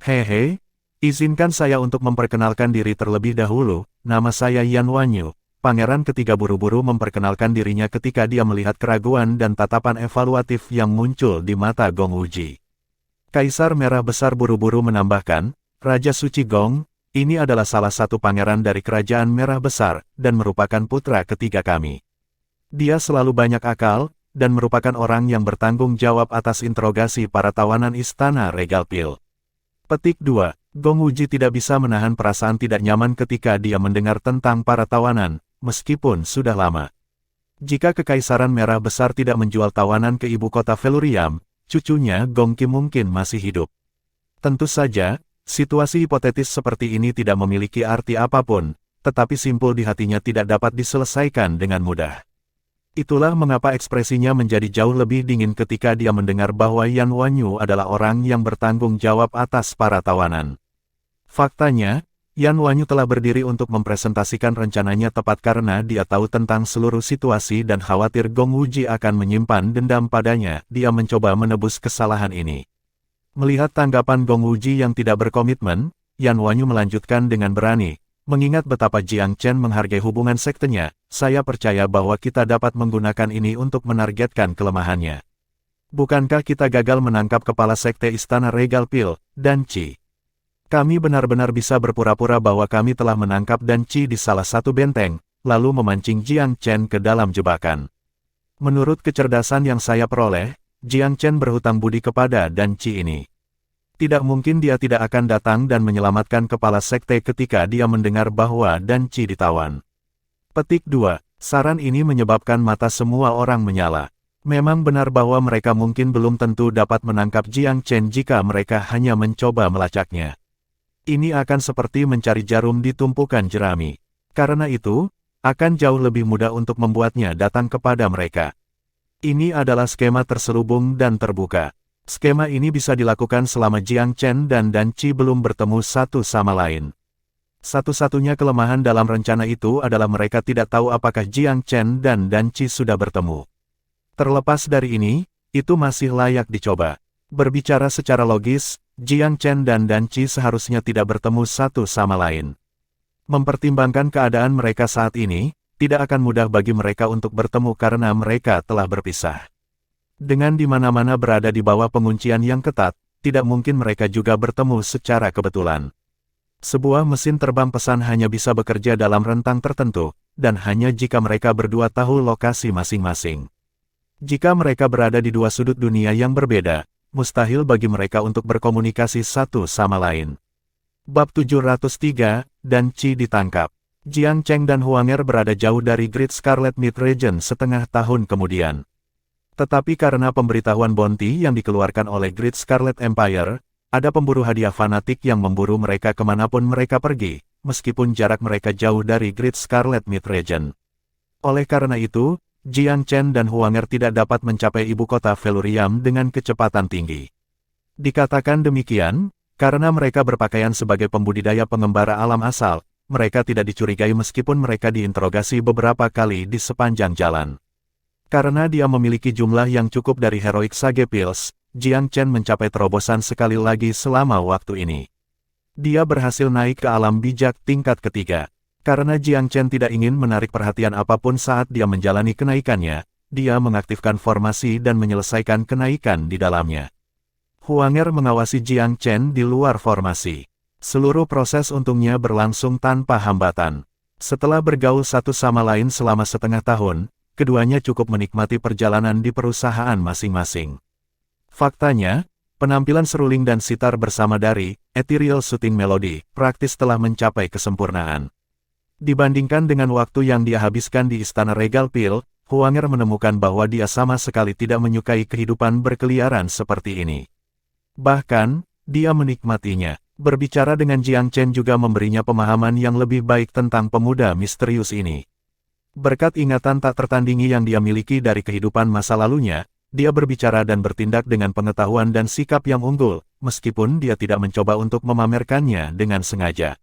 Hehe. Izinkan saya untuk memperkenalkan diri terlebih dahulu, nama saya Yan Wanyu, pangeran ketiga buru-buru memperkenalkan dirinya ketika dia melihat keraguan dan tatapan evaluatif yang muncul di mata Gong Wuji. Kaisar Merah Besar buru-buru menambahkan, Raja Suci Gong, ini adalah salah satu pangeran dari Kerajaan Merah Besar, dan merupakan putra ketiga kami. Dia selalu banyak akal, dan merupakan orang yang bertanggung jawab atas interogasi para tawanan Istana Regal Pil. Petik 2. Gong Wuji tidak bisa menahan perasaan tidak nyaman ketika dia mendengar tentang para tawanan, meskipun sudah lama. Jika Kekaisaran Merah Besar tidak menjual tawanan ke ibu kota Feluriam, cucunya Gong Qi mungkin masih hidup. Tentu saja, situasi hipotetis seperti ini tidak memiliki arti apapun, tetapi simpul di hatinya tidak dapat diselesaikan dengan mudah. Itulah mengapa ekspresinya menjadi jauh lebih dingin ketika dia mendengar bahwa Yan Wanyu adalah orang yang bertanggung jawab atas para tawanan. Faktanya, Yan Wanyu telah berdiri untuk mempresentasikan rencananya tepat karena dia tahu tentang seluruh situasi dan khawatir Gong Wuji akan menyimpan dendam padanya. Dia mencoba menebus kesalahan ini. Melihat tanggapan Gong Wuji yang tidak berkomitmen, Yan Wanyu melanjutkan dengan berani. Mengingat betapa Jiang Chen menghargai hubungan sektenya, saya percaya bahwa kita dapat menggunakan ini untuk menargetkan kelemahannya. Bukankah kita gagal menangkap kepala sekte Istana Regal Pil, Dan Qi? Kami benar-benar bisa berpura-pura bahwa kami telah menangkap Dan Qi di salah satu benteng, lalu memancing Jiang Chen ke dalam jebakan. Menurut kecerdasan yang saya peroleh, Jiang Chen berhutang budi kepada Dan Qi ini. Tidak mungkin dia tidak akan datang dan menyelamatkan kepala sekte ketika dia mendengar bahwa Dan Qi ditawan. Petik 2. Saran ini menyebabkan mata semua orang menyala. Memang benar bahwa mereka mungkin belum tentu dapat menangkap Jiang Chen jika mereka hanya mencoba melacaknya. Ini akan seperti mencari jarum di tumpukan jerami. Karena itu, akan jauh lebih mudah untuk membuatnya datang kepada mereka. Ini adalah skema terselubung dan terbuka. Skema ini bisa dilakukan selama Jiang Chen dan Dan Qi belum bertemu satu sama lain. Satu-satunya kelemahan dalam rencana itu adalah mereka tidak tahu apakah Jiang Chen dan Dan Qi sudah bertemu. Terlepas dari ini, itu masih layak dicoba. Berbicara secara logis, Jiang Chen dan Dan Qi seharusnya tidak bertemu satu sama lain. Mempertimbangkan keadaan mereka saat ini, tidak akan mudah bagi mereka untuk bertemu karena mereka telah berpisah. Dengan di mana-mana berada di bawah penguncian yang ketat, tidak mungkin mereka juga bertemu secara kebetulan. Sebuah mesin terbang pesan hanya bisa bekerja dalam rentang tertentu, dan hanya jika mereka berdua tahu lokasi masing-masing. Jika mereka berada di dua sudut dunia yang berbeda, mustahil bagi mereka untuk berkomunikasi satu sama lain. Bab 703, Dan Qi ditangkap. Jiang Cheng dan Huanger berada jauh dari Great Scarlet Mid-Region setengah tahun kemudian. Tetapi karena pemberitahuan bounty yang dikeluarkan oleh Great Scarlet Empire, ada pemburu hadiah fanatik yang memburu mereka kemanapun mereka pergi, meskipun jarak mereka jauh dari Great Scarlet Mid-Region. Oleh karena itu, Jiang Chen dan Huanger tidak dapat mencapai ibu kota Feluriam dengan kecepatan tinggi. Dikatakan demikian, karena mereka berpakaian sebagai pembudidaya pengembara alam asal, mereka tidak dicurigai meskipun mereka diinterogasi beberapa kali di sepanjang jalan. Karena dia memiliki jumlah yang cukup dari Heroic Sage Pills, Jiang Chen mencapai terobosan sekali lagi selama waktu ini. Dia berhasil naik ke alam bijak tingkat ketiga. Karena Jiang Chen tidak ingin menarik perhatian apapun saat dia menjalani kenaikannya, dia mengaktifkan formasi dan menyelesaikan kenaikan di dalamnya. Huanger mengawasi Jiang Chen di luar formasi. Seluruh proses untungnya berlangsung tanpa hambatan. Setelah bergaul satu sama lain selama setengah tahun, keduanya cukup menikmati perjalanan di perusahaan masing-masing. Faktanya, penampilan seruling dan sitar bersama dari Ethereal Shooting Melody praktis telah mencapai kesempurnaan. Dibandingkan dengan waktu yang dia habiskan di Istana Regal Pil, Huanger menemukan bahwa dia sama sekali tidak menyukai kehidupan berkeliaran seperti ini. Bahkan, dia menikmatinya. Berbicara dengan Jiang Chen juga memberinya pemahaman yang lebih baik tentang pemuda misterius ini. Berkat ingatan tak tertandingi yang dia miliki dari kehidupan masa lalunya, dia berbicara dan bertindak dengan pengetahuan dan sikap yang unggul, meskipun dia tidak mencoba untuk memamerkannya dengan sengaja.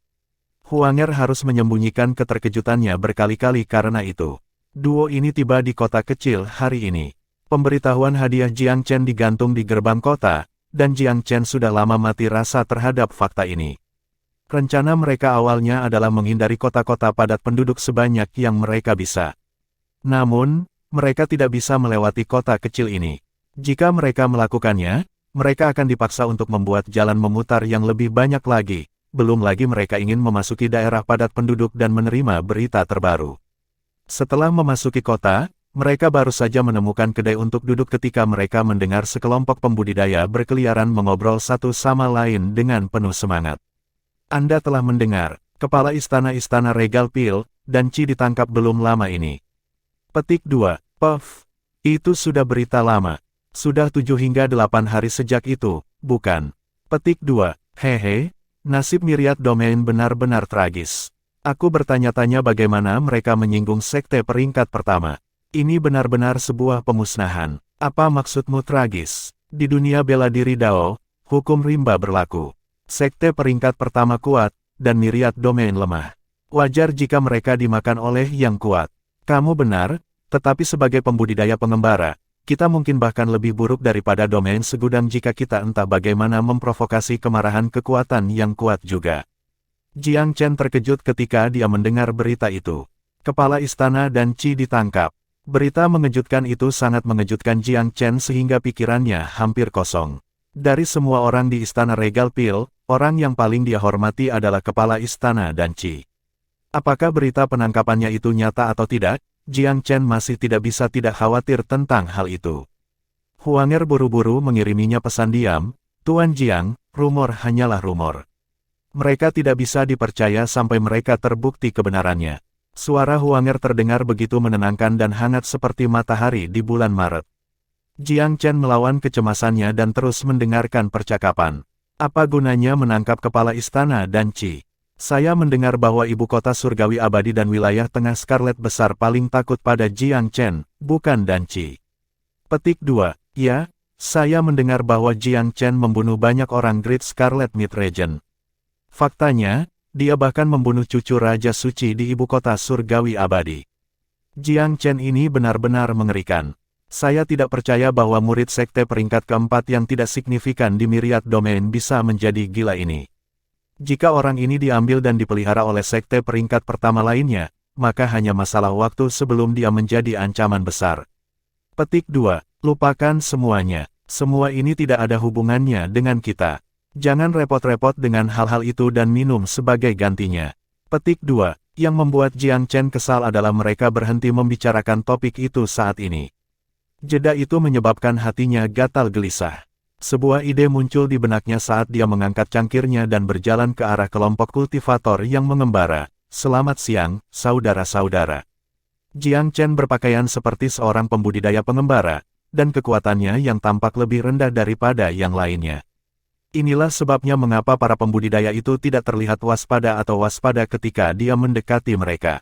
Huanger harus menyembunyikan keterkejutannya berkali-kali karena itu. Duo ini tiba di kota kecil hari ini. Pemberitahuan hadiah Jiang Chen digantung di gerbang kota, dan Jiang Chen sudah lama mati rasa terhadap fakta ini. Rencana mereka awalnya adalah menghindari kota-kota padat penduduk sebanyak yang mereka bisa. Namun, mereka tidak bisa melewati kota kecil ini. Jika mereka melakukannya, mereka akan dipaksa untuk membuat jalan memutar yang lebih banyak lagi. Belum lagi mereka ingin memasuki daerah padat penduduk dan menerima berita terbaru. Setelah memasuki kota, mereka baru saja menemukan kedai untuk duduk ketika mereka mendengar sekelompok pembudidaya berkeliaran mengobrol satu sama lain dengan penuh semangat. Anda telah mendengar, kepala istana-istana Regal Pil dan Qi ditangkap belum lama ini. Petik 2. Puff. Itu sudah berita lama. Sudah 7 hingga 8 hari sejak itu, bukan? Petik 2. Hehe, nasib Myriad Domain benar-benar tragis. Aku bertanya-tanya bagaimana mereka menyinggung sekte peringkat pertama. Ini benar-benar sebuah pemusnahan. Apa maksudmu tragis? Di dunia bela diri Dao, hukum rimba berlaku. Sekte peringkat pertama kuat, dan Myriad Domain lemah. Wajar jika mereka dimakan oleh yang kuat. Kamu benar, tetapi sebagai pembudidaya pengembara, kita mungkin bahkan lebih buruk daripada domain segudang jika kita entah bagaimana memprovokasi kemarahan kekuatan yang kuat juga. Jiang Chen terkejut ketika dia mendengar berita itu. Kepala istana dan Qi ditangkap. Berita mengejutkan itu sangat mengejutkan Jiang Chen sehingga pikirannya hampir kosong. Dari semua orang di istana Regal Pil, orang yang paling dia hormati adalah kepala istana dan Qi. Apakah berita penangkapannya itu nyata atau tidak? Jiang Chen masih tidak bisa tidak khawatir tentang hal itu. Huanger buru-buru mengiriminya pesan diam, Tuan Jiang, rumor hanyalah rumor. Mereka tidak bisa dipercaya sampai mereka terbukti kebenarannya. Suara Huanger terdengar begitu menenangkan dan hangat seperti matahari di bulan Maret. Jiang Chen melawan kecemasannya dan terus mendengarkan percakapan. Apa gunanya menangkap kepala istana dan Qi? Saya mendengar bahwa ibu kota surgawi abadi dan wilayah tengah Scarlet besar paling takut pada Jiang Chen, bukan dan Qi. Petik 2. Ya, saya mendengar bahwa Jiang Chen membunuh banyak orang Great Scarlet Mid-Region. Faktanya, dia bahkan membunuh cucu Raja Suci di ibu kota surgawi abadi. Jiang Chen ini benar-benar mengerikan. Saya tidak percaya bahwa murid sekte peringkat keempat yang tidak signifikan di Myriad Domain bisa menjadi gila ini. Jika orang ini diambil dan dipelihara oleh sekte peringkat pertama lainnya, maka hanya masalah waktu sebelum dia menjadi ancaman besar. Petik 2. Lupakan semuanya. Semua ini tidak ada hubungannya dengan kita. Jangan repot-repot dengan hal-hal itu dan minum sebagai gantinya. Petik 2. Yang membuat Jiang Chen kesal adalah mereka berhenti membicarakan topik itu saat ini. Jeda itu menyebabkan hatinya gatal gelisah. Sebuah ide muncul di benaknya saat dia mengangkat cangkirnya dan berjalan ke arah kelompok kultivator yang mengembara. Selamat siang, saudara-saudara. Jiang Chen berpakaian seperti seorang pembudidaya pengembara, dan kekuatannya yang tampak lebih rendah daripada yang lainnya. Inilah sebabnya mengapa para pembudidaya itu tidak terlihat waspada atau waspada ketika dia mendekati mereka.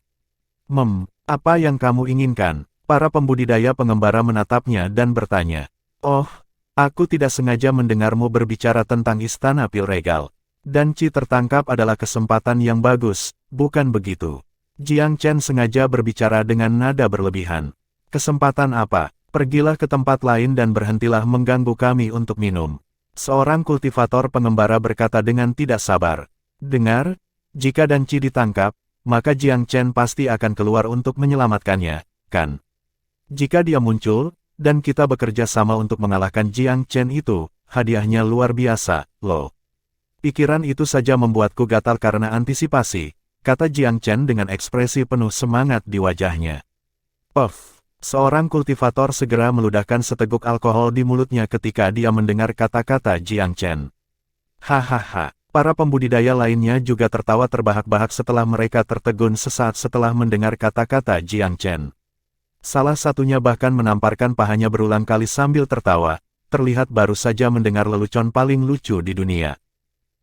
Apa yang kamu inginkan? Para pembudidaya pengembara menatapnya dan bertanya. Oh, aku tidak sengaja mendengarmu berbicara tentang istana Pil Regal. Dan Qi tertangkap adalah kesempatan yang bagus, bukan begitu? Jiang Chen sengaja berbicara dengan nada berlebihan. Kesempatan apa? Pergilah ke tempat lain dan berhentilah mengganggu kami untuk minum. Seorang kultivator pengembara berkata dengan tidak sabar. Dengar, jika Dan Qi ditangkap, maka Jiang Chen pasti akan keluar untuk menyelamatkannya, kan? Jika dia muncul, dan kita bekerja sama untuk mengalahkan Jiang Chen itu, hadiahnya luar biasa, loh. Pikiran itu saja membuatku gatal karena antisipasi, kata Jiang Chen dengan ekspresi penuh semangat di wajahnya. Puff. Seorang kultivator segera meludahkan seteguk alkohol di mulutnya ketika dia mendengar kata-kata Jiang Chen. Hahaha. Para pembudidaya lainnya juga tertawa terbahak-bahak setelah mereka tertegun sesaat setelah mendengar kata-kata Jiang Chen. Salah satunya bahkan menamparkan pahanya berulang kali sambil tertawa, terlihat baru saja mendengar lelucon paling lucu di dunia.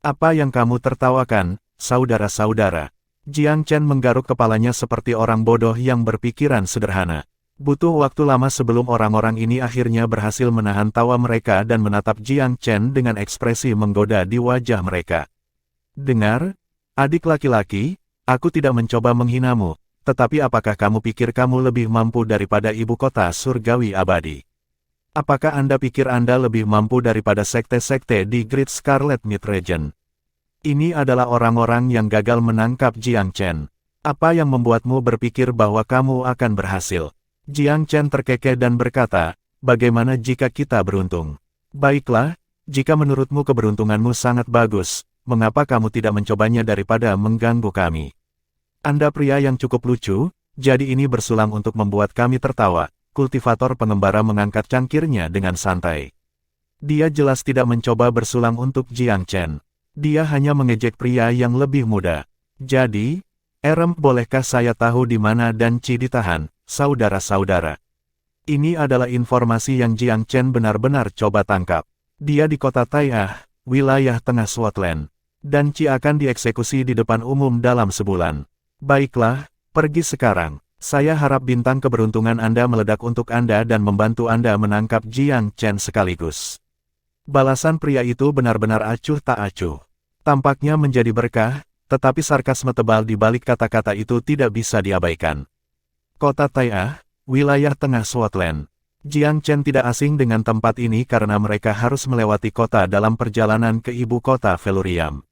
Apa yang kamu tertawakan, saudara-saudara? Jiang Chen menggaruk kepalanya seperti orang bodoh yang berpikiran sederhana. Butuh waktu lama sebelum orang-orang ini akhirnya berhasil menahan tawa mereka dan menatap Jiang Chen dengan ekspresi menggoda di wajah mereka. Dengar, adik laki-laki, aku tidak mencoba menghinamu, tetapi apakah kamu pikir kamu lebih mampu daripada ibu kota surgawi abadi? Apakah Anda pikir Anda lebih mampu daripada sekte-sekte di Great Scarlet Mid-Region? Ini adalah orang-orang yang gagal menangkap Jiang Chen. Apa yang membuatmu berpikir bahwa kamu akan berhasil? Jiang Chen terkekeh dan berkata, bagaimana jika kita beruntung? Baiklah, jika menurutmu keberuntunganmu sangat bagus, mengapa kamu tidak mencobanya daripada mengganggu kami? Anda pria yang cukup lucu, jadi ini bersulang untuk membuat kami tertawa. Kultivator pengembara mengangkat cangkirnya dengan santai. Dia jelas tidak mencoba bersulang untuk Jiang Chen. Dia hanya mengejek pria yang lebih muda. Jadi, bolehkah saya tahu di mana dan Ci ditahan, saudara-saudara? Ini adalah informasi yang Jiang Chen benar-benar coba tangkap. Dia di kota Tai'ah, wilayah tengah Swathland. Dan Ci akan dieksekusi di depan umum dalam sebulan. Baiklah, pergi sekarang. Saya harap bintang keberuntungan Anda meledak untuk Anda dan membantu Anda menangkap Jiang Chen sekaligus. Balasan pria itu benar-benar acuh tak acuh. Tampaknya menjadi berkah, tetapi sarkasme tebal di balik kata-kata itu tidak bisa diabaikan. Kota Tai'ah, wilayah tengah Swathland. Jiang Chen tidak asing dengan tempat ini karena mereka harus melewati kota dalam perjalanan ke ibu kota Velurium.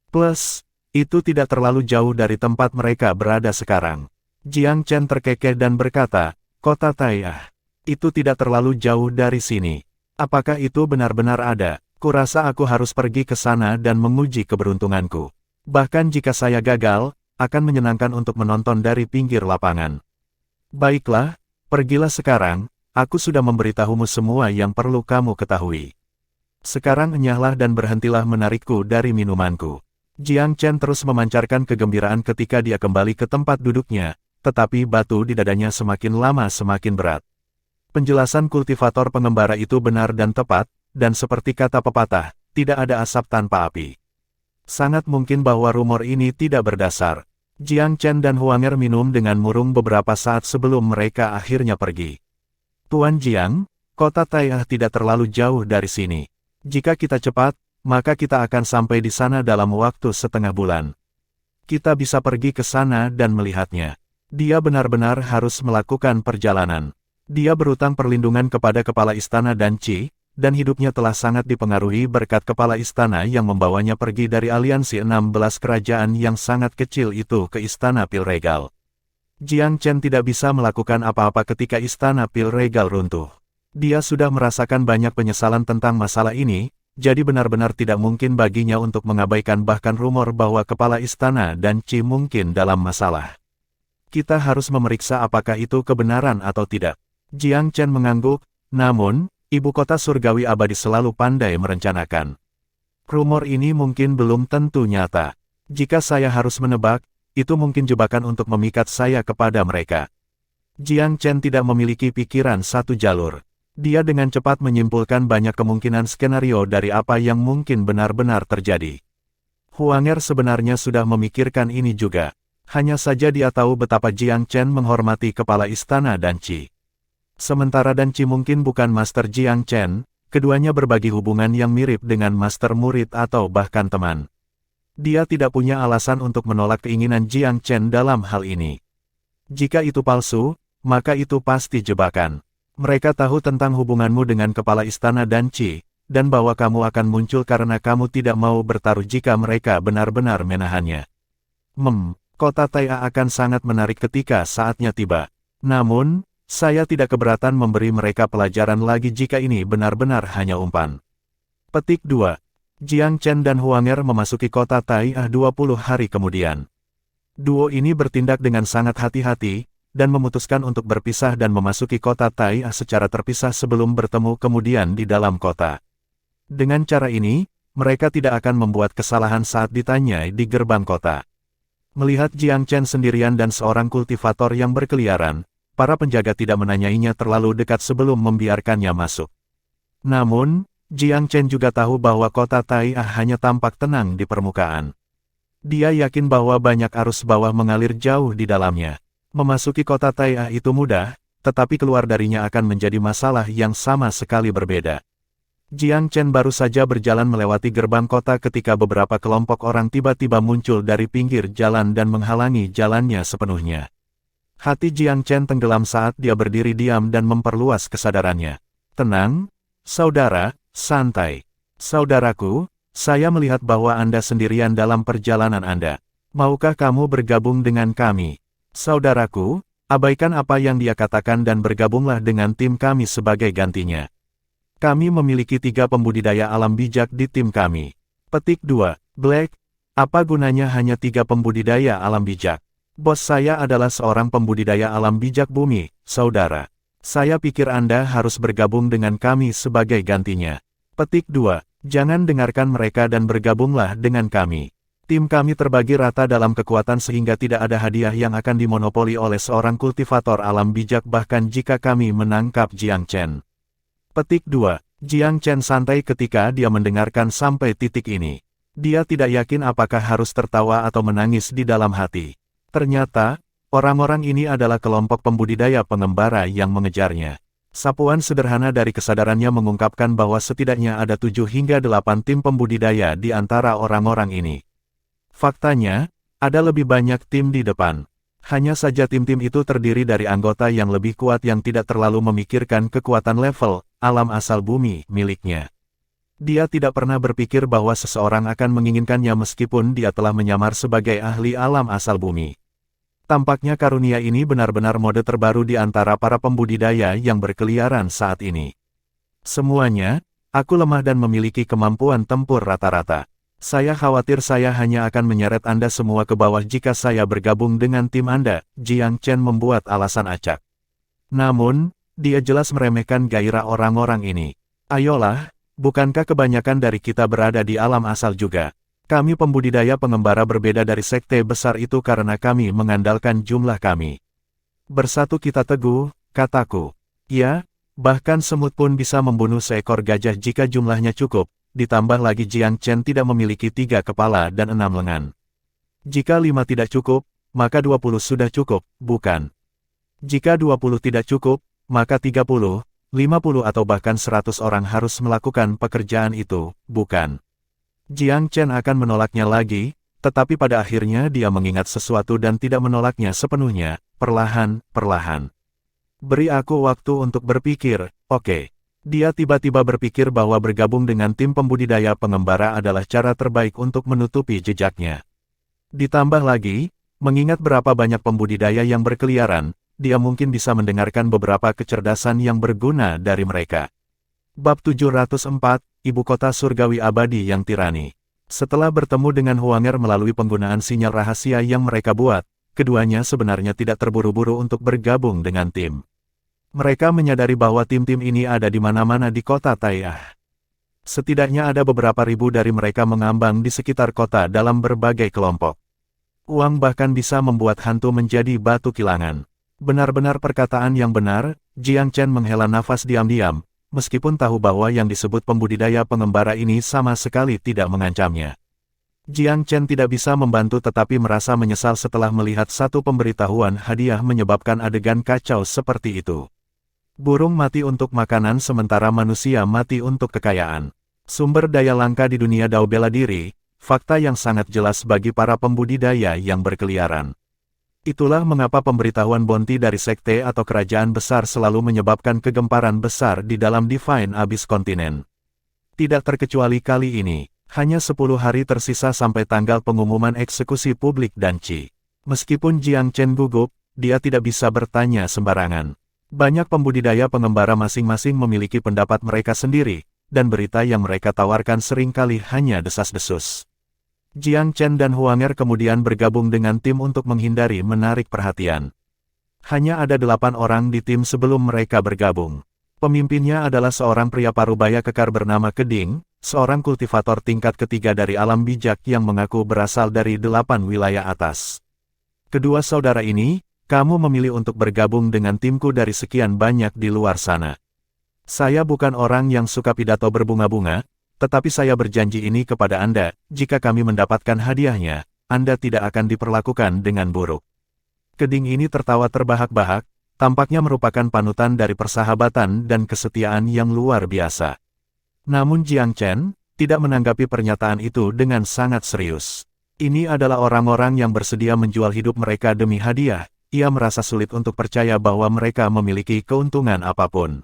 Plus, itu tidak terlalu jauh dari tempat mereka berada sekarang. Jiang Chen terkekeh dan berkata, kota Tai'ah. Itu tidak terlalu jauh dari sini. Apakah itu benar-benar ada? Kurasa aku harus pergi ke sana dan menguji keberuntunganku. Bahkan jika saya gagal, akan menyenangkan untuk menonton dari pinggir lapangan. Baiklah, pergilah sekarang, aku sudah memberitahumu semua yang perlu kamu ketahui. Sekarang enyahlah dan berhentilah menarikku dari minumanku. Jiang Chen terus memancarkan kegembiraan ketika dia kembali ke tempat duduknya, tetapi batu di dadanya semakin lama semakin berat. Penjelasan kultivator pengembara itu benar dan tepat, dan seperti kata pepatah, tidak ada asap tanpa api. Sangat mungkin bahwa rumor ini tidak berdasar. Jiang Chen dan Huanger minum dengan murung beberapa saat sebelum mereka akhirnya pergi. Tuan Jiang, kota Tai'ah tidak terlalu jauh dari sini. Jika kita cepat, maka kita akan sampai di sana dalam waktu setengah bulan. Kita bisa pergi ke sana dan melihatnya. Dia benar-benar harus melakukan perjalanan. Dia berutang perlindungan kepada kepala istana dan Ci, dan hidupnya telah sangat dipengaruhi berkat kepala istana yang membawanya pergi dari aliansi 16 kerajaan yang sangat kecil itu ke istana Pil Regal. Jiang Chen tidak bisa melakukan apa-apa ketika istana Pil Regal runtuh. Dia sudah merasakan banyak penyesalan tentang masalah ini, jadi benar-benar tidak mungkin baginya untuk mengabaikan bahkan rumor bahwa kepala istana dan Ci mungkin dalam masalah. Kita harus memeriksa apakah itu kebenaran atau tidak. Jiang Chen mengangguk, namun, ibu kota surgawi abadi selalu pandai merencanakan. Rumor ini mungkin belum tentu nyata. Jika saya harus menebak, itu mungkin jebakan untuk memikat saya kepada mereka. Jiang Chen tidak memiliki pikiran satu jalur. Dia dengan cepat menyimpulkan banyak kemungkinan skenario dari apa yang mungkin benar-benar terjadi. Huanger sebenarnya sudah memikirkan ini juga. Hanya saja dia tahu betapa Jiang Chen menghormati kepala istana dan Ci. Sementara dan Ci mungkin bukan Master Jiang Chen, keduanya berbagi hubungan yang mirip dengan master murid atau bahkan teman. Dia tidak punya alasan untuk menolak keinginan Jiang Chen dalam hal ini. Jika itu palsu, maka itu pasti jebakan. Mereka tahu tentang hubunganmu dengan kepala istana dan Ci, dan bahwa kamu akan muncul karena kamu tidak mau bertaruh jika mereka benar-benar menahannya. Kota Tai'ah akan sangat menarik ketika saatnya tiba. Namun, saya tidak keberatan memberi mereka pelajaran lagi jika ini benar-benar hanya umpan. Petik 2. Jiang Chen dan Huanger memasuki kota Tai'ah 20 hari kemudian. Duo ini bertindak dengan sangat hati-hati, dan memutuskan untuk berpisah dan memasuki kota Tai'ah secara terpisah sebelum bertemu kemudian di dalam kota. Dengan cara ini, mereka tidak akan membuat kesalahan saat ditanyai di gerbang kota. Melihat Jiang Chen sendirian dan seorang kultivator yang berkeliaran, para penjaga tidak menanyainya terlalu dekat sebelum membiarkannya masuk. Namun, Jiang Chen juga tahu bahwa kota Tai'ah hanya tampak tenang di permukaan. Dia yakin bahwa banyak arus bawah mengalir jauh di dalamnya. Memasuki kota Tai'ah itu mudah, tetapi keluar darinya akan menjadi masalah yang sama sekali berbeda. Jiang Chen baru saja berjalan melewati gerbang kota ketika beberapa kelompok orang tiba-tiba muncul dari pinggir jalan dan menghalangi jalannya sepenuhnya. Hati Jiang Chen tenggelam saat dia berdiri diam dan memperluas kesadarannya. Tenang, saudara, santai. Saudaraku, Saya melihat bahwa Anda sendirian dalam perjalanan Anda. Maukah kamu bergabung dengan kami? Saudaraku, abaikan apa yang dia katakan dan bergabunglah dengan tim kami sebagai gantinya. Kami memiliki 3 pembudidaya alam bijak di tim kami. Petik 2. Black, apa gunanya hanya 3 pembudidaya alam bijak? Bos saya adalah seorang pembudidaya alam bijak bumi, saudara. Saya pikir Anda harus bergabung dengan kami sebagai gantinya. Petik 2. Jangan dengarkan mereka dan bergabunglah dengan kami. Tim kami terbagi rata dalam kekuatan sehingga tidak ada hadiah yang akan dimonopoli oleh seorang kultivator alam bijak bahkan jika kami menangkap Jiang Chen. Petik 2. Jiang Chen santai ketika dia mendengarkan sampai titik ini. Dia tidak yakin apakah harus tertawa atau menangis di dalam hati. Ternyata, orang-orang ini adalah kelompok pembudidaya pengembara yang mengejarnya. Sapuan sederhana dari kesadarannya mengungkapkan bahwa setidaknya ada 7 hingga 8 tim pembudidaya di antara orang-orang ini. Faktanya, ada lebih banyak tim di depan. Hanya saja tim-tim itu terdiri dari anggota yang lebih kuat yang tidak terlalu memikirkan kekuatan level alam asal bumi miliknya. Dia tidak pernah berpikir bahwa seseorang akan menginginkannya meskipun dia telah menyamar sebagai ahli alam asal bumi. Tampaknya karunia ini benar-benar mode terbaru di antara para pembudidaya yang berkeliaran saat ini. Semuanya, aku lemah dan memiliki kemampuan tempur rata-rata. Saya khawatir saya hanya akan menyeret Anda semua ke bawah jika saya bergabung dengan tim Anda, Jiang Chen membuat alasan acak. Namun, dia jelas meremehkan gairah orang-orang ini. Ayolah, bukankah kebanyakan dari kita berada di alam asal juga? Kami pembudidaya pengembara berbeda dari sekte besar itu karena kami mengandalkan jumlah kami. Bersatu kita teguh, kataku. Ya, bahkan semut pun bisa membunuh seekor gajah jika jumlahnya cukup, ditambah lagi Jiang Chen tidak memiliki 3 kepala dan 6 lengan. Jika 5 tidak cukup, maka 20 sudah cukup, bukan? Jika 20 tidak cukup, maka 30, 50 atau bahkan 100 orang harus melakukan pekerjaan itu, bukan? Jiang Chen akan menolaknya lagi, tetapi pada akhirnya dia mengingat sesuatu dan tidak menolaknya sepenuhnya, perlahan-perlahan. Beri aku waktu untuk berpikir, oke. Dia tiba-tiba berpikir bahwa bergabung dengan tim pembudidaya pengembara adalah cara terbaik untuk menutupi jejaknya. Ditambah lagi, mengingat berapa banyak pembudidaya yang berkeliaran, dia mungkin bisa mendengarkan beberapa kecerdasan yang berguna dari mereka. Bab 704, Ibu Kota Surgawi Abadi yang Tirani. Setelah bertemu dengan Huanger melalui penggunaan sinyal rahasia yang mereka buat, keduanya sebenarnya tidak terburu-buru untuk bergabung dengan tim. Mereka menyadari bahwa tim-tim ini ada di mana-mana di kota Taiyah. Setidaknya ada beberapa ribu dari mereka mengambang di sekitar kota dalam berbagai kelompok. Uang bahkan bisa membuat hantu menjadi batu kilangan. Benar-benar perkataan yang benar, Jiang Chen menghela nafas diam-diam, meskipun tahu bahwa yang disebut pembudidaya pengembara ini sama sekali tidak mengancamnya. Jiang Chen tidak bisa membantu tetapi merasa menyesal setelah melihat satu pemberitahuan hadiah menyebabkan adegan kacau seperti itu. Burung mati untuk makanan sementara manusia mati untuk kekayaan. Sumber daya langka di dunia Dao bela diri, fakta yang sangat jelas bagi para pembudidaya yang berkeliaran. Itulah mengapa pemberitahuan bounty dari sekte atau kerajaan besar selalu menyebabkan kegemparan besar di dalam Divine Abyss kontinen. Tidak terkecuali kali ini, hanya 10 hari tersisa sampai tanggal pengumuman eksekusi publik Danci. Meskipun Jiang Chen gugup, dia tidak bisa bertanya sembarangan. Banyak pembudidaya pengembara masing-masing memiliki pendapat mereka sendiri, dan berita yang mereka tawarkan seringkali hanya desas-desus. Jiang Chen dan Huanger kemudian bergabung dengan tim untuk menghindari menarik perhatian. Hanya ada 8 orang di tim sebelum mereka bergabung. Pemimpinnya adalah seorang pria parubaya kekar bernama Keding, seorang kultivator tingkat ketiga dari alam bijak yang mengaku berasal dari 8 wilayah atas. Kedua saudara ini, kamu memilih untuk bergabung dengan timku dari sekian banyak di luar sana. Saya bukan orang yang suka pidato berbunga-bunga, tetapi saya berjanji ini kepada Anda, jika kami mendapatkan hadiahnya, Anda tidak akan diperlakukan dengan buruk. Keding ini tertawa terbahak-bahak, tampaknya merupakan panutan dari persahabatan dan kesetiaan yang luar biasa. Namun Jiang Chen tidak menanggapi pernyataan itu dengan sangat serius. Ini adalah orang-orang yang bersedia menjual hidup mereka demi hadiah. Ia merasa sulit untuk percaya bahwa mereka memiliki keuntungan apapun.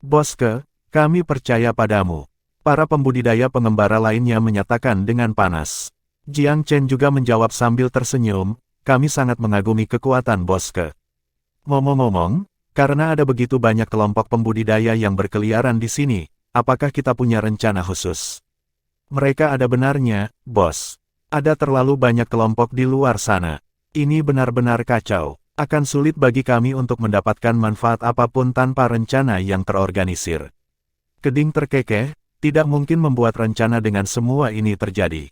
Boske, kami percaya padamu. Para pembudidaya pengembara lainnya menyatakan dengan panas. Jiang Chen juga menjawab sambil tersenyum, kami sangat mengagumi kekuatan Boske. Ngomong-ngomong, karena ada begitu banyak kelompok pembudidaya yang berkeliaran di sini, apakah kita punya rencana khusus? Mereka ada benarnya, bos. Ada terlalu banyak kelompok di luar sana. Ini benar-benar kacau. Akan sulit bagi kami untuk mendapatkan manfaat apapun tanpa rencana yang terorganisir. Keding terkekeh, tidak mungkin membuat rencana dengan semua ini terjadi.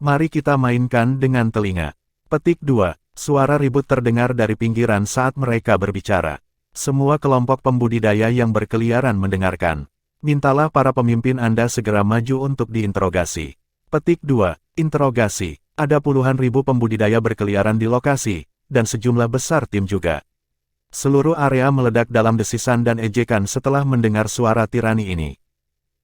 Mari kita mainkan dengan telinga. Petik 2. Suara ribut terdengar dari pinggiran saat mereka berbicara. Semua kelompok pembudidaya yang berkeliaran mendengarkan. Mintalah para pemimpin Anda segera maju untuk diinterogasi. Petik 2. Interogasi. Ada puluhan ribu pembudidaya berkeliaran di lokasi, dan sejumlah besar tim juga. Seluruh area meledak dalam desisan dan ejekan setelah mendengar suara tirani ini.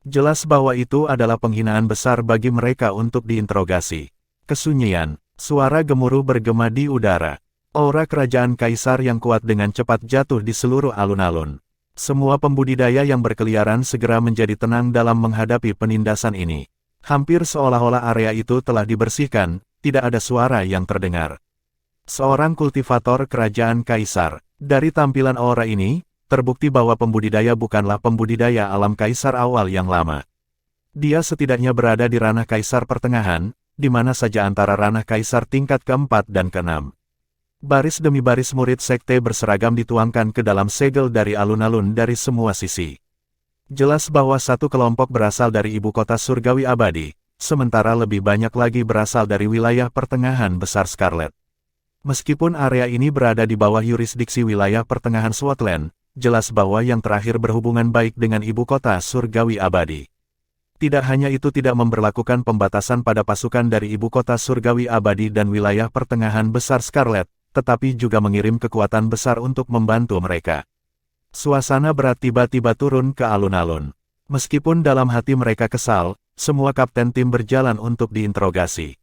Jelas bahwa itu adalah penghinaan besar bagi mereka untuk diinterogasi. Kesunyian, suara gemuruh bergema di udara. Aura kerajaan kaisar yang kuat dengan cepat jatuh di seluruh alun-alun. Semua pembudidaya yang berkeliaran segera menjadi tenang dalam menghadapi penindasan ini. Hampir seolah-olah area itu telah dibersihkan, tidak ada suara yang terdengar. Seorang kultivator kerajaan kaisar. Dari tampilan aura ini, terbukti bahwa pembudidaya bukanlah pembudidaya alam kaisar awal yang lama. Dia setidaknya berada di ranah kaisar pertengahan, di mana saja antara ranah kaisar tingkat keempat dan keenam. Baris demi baris murid sekte berseragam dituangkan ke dalam segel dari alun-alun dari semua sisi. Jelas bahwa satu kelompok berasal dari ibu kota surgawi abadi, sementara lebih banyak lagi berasal dari wilayah pertengahan besar Scarlet. Meskipun area ini berada di bawah yurisdiksi wilayah pertengahan Swatland, jelas bahwa yang terakhir berhubungan baik dengan ibu kota surgawi abadi. Tidak hanya itu tidak memberlakukan pembatasan pada pasukan dari ibu kota surgawi abadi dan wilayah pertengahan besar Scarlet, tetapi juga mengirim kekuatan besar untuk membantu mereka. Suasana berat tiba-tiba turun ke alun-alun. Meskipun dalam hati mereka kesal, semua kapten tim berjalan untuk diinterogasi.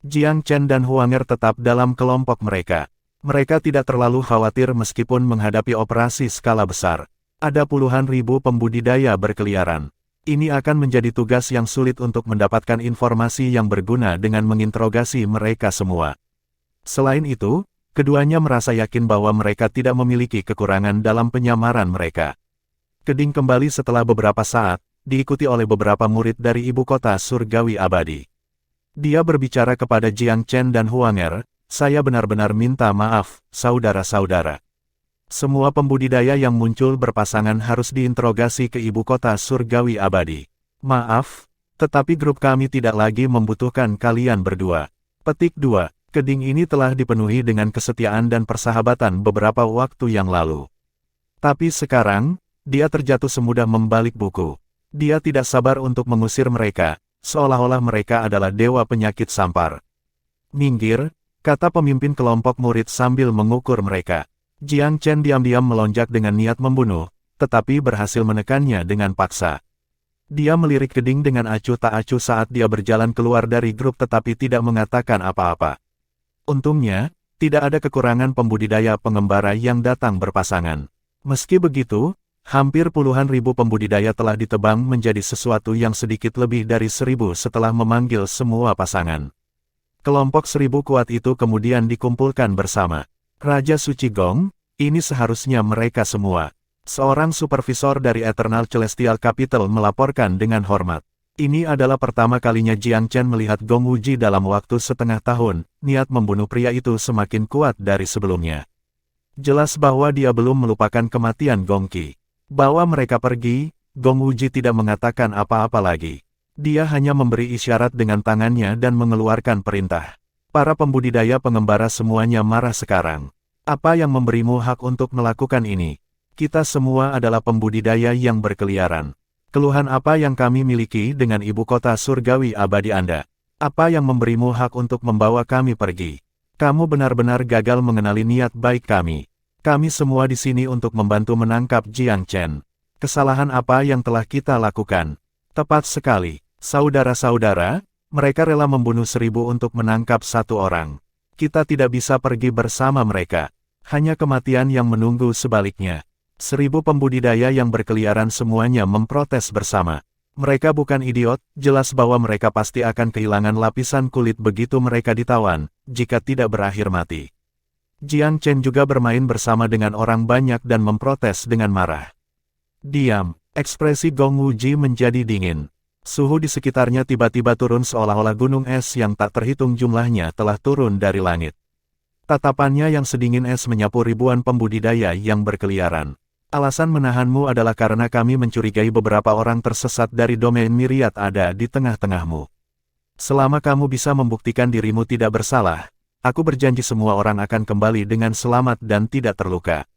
Jiang Chen dan Huanger tetap dalam kelompok mereka. Mereka tidak terlalu khawatir meskipun menghadapi operasi skala besar. Ada puluhan ribu pembudidaya berkeliaran. Ini akan menjadi tugas yang sulit untuk mendapatkan informasi yang berguna dengan menginterogasi mereka semua. Selain itu, keduanya merasa yakin bahwa mereka tidak memiliki kekurangan dalam penyamaran mereka. Keding kembali setelah beberapa saat, diikuti oleh beberapa murid dari ibu kota surgawi abadi. Dia berbicara kepada Jiang Chen dan Huanger, saya benar-benar minta maaf, saudara-saudara. Semua pembudidaya yang muncul berpasangan harus diinterogasi ke ibu kota surgawi abadi. Maaf, tetapi grup kami tidak lagi membutuhkan kalian berdua. Petik 2. Keding ini telah dipenuhi dengan kesetiaan dan persahabatan beberapa waktu yang lalu. Tapi sekarang, dia terjatuh semudah membalik buku. Dia tidak sabar untuk mengusir mereka, seolah-olah mereka adalah dewa penyakit sampar. Minggir, kata pemimpin kelompok murid sambil mengukur mereka. Jiang Chen diam-diam melonjak dengan niat membunuh, tetapi berhasil menekannya dengan paksa. Dia melirik Keding dengan acuh tak acuh saat dia berjalan keluar dari grup tetapi tidak mengatakan apa-apa. Untungnya, tidak ada kekurangan pembudidaya pengembara yang datang berpasangan. Meski begitu, hampir puluhan ribu pembudidaya telah ditebang menjadi sesuatu yang sedikit lebih dari 1000 setelah memanggil semua pasangan. Kelompok 1000 kuat itu kemudian dikumpulkan bersama. Raja Suci Gong, ini seharusnya mereka semua. Seorang supervisor dari Eternal Celestial Capital melaporkan dengan hormat. Ini adalah pertama kalinya Jiang Chen melihat Gong Wuji dalam waktu setengah tahun, niat membunuh pria itu semakin kuat dari sebelumnya. Jelas bahwa dia belum melupakan kematian Gong Qi. Bawa mereka pergi, Gong Wuji tidak mengatakan apa-apa lagi. Dia hanya memberi isyarat dengan tangannya dan mengeluarkan perintah. Para pembudidaya pengembara semuanya marah sekarang. Apa yang memberimu hak untuk melakukan ini? Kita semua adalah pembudidaya yang berkeliaran. Keluhan apa yang kami miliki dengan ibu kota surgawi abadi Anda? Apa yang memberimu hak untuk membawa kami pergi? Kamu benar-benar gagal mengenali niat baik kami. Kami semua di sini untuk membantu menangkap Jiang Chen. Kesalahan apa yang telah kita lakukan? Tepat sekali, saudara-saudara, mereka rela membunuh 1000 untuk menangkap satu orang. Kita tidak bisa pergi bersama mereka. Hanya kematian yang menunggu sebaliknya. 1000 pembudidaya yang berkeliaran semuanya memprotes bersama. Mereka bukan idiot, jelas bahwa mereka pasti akan kehilangan lapisan kulit begitu mereka ditawan, jika tidak berakhir mati. Jiang Chen juga bermain bersama dengan orang banyak dan memprotes dengan marah. Diam, ekspresi Gong Wuji menjadi dingin. Suhu di sekitarnya tiba-tiba turun seolah-olah gunung es yang tak terhitung jumlahnya telah turun dari langit. Tatapannya yang sedingin es menyapu ribuan pembudidaya yang berkeliaran. Alasan menahanmu adalah karena kami mencurigai beberapa orang tersesat dari domain Myriad ada di tengah-tengahmu. Selama kamu bisa membuktikan dirimu tidak bersalah, aku berjanji semua orang akan kembali dengan selamat dan tidak terluka.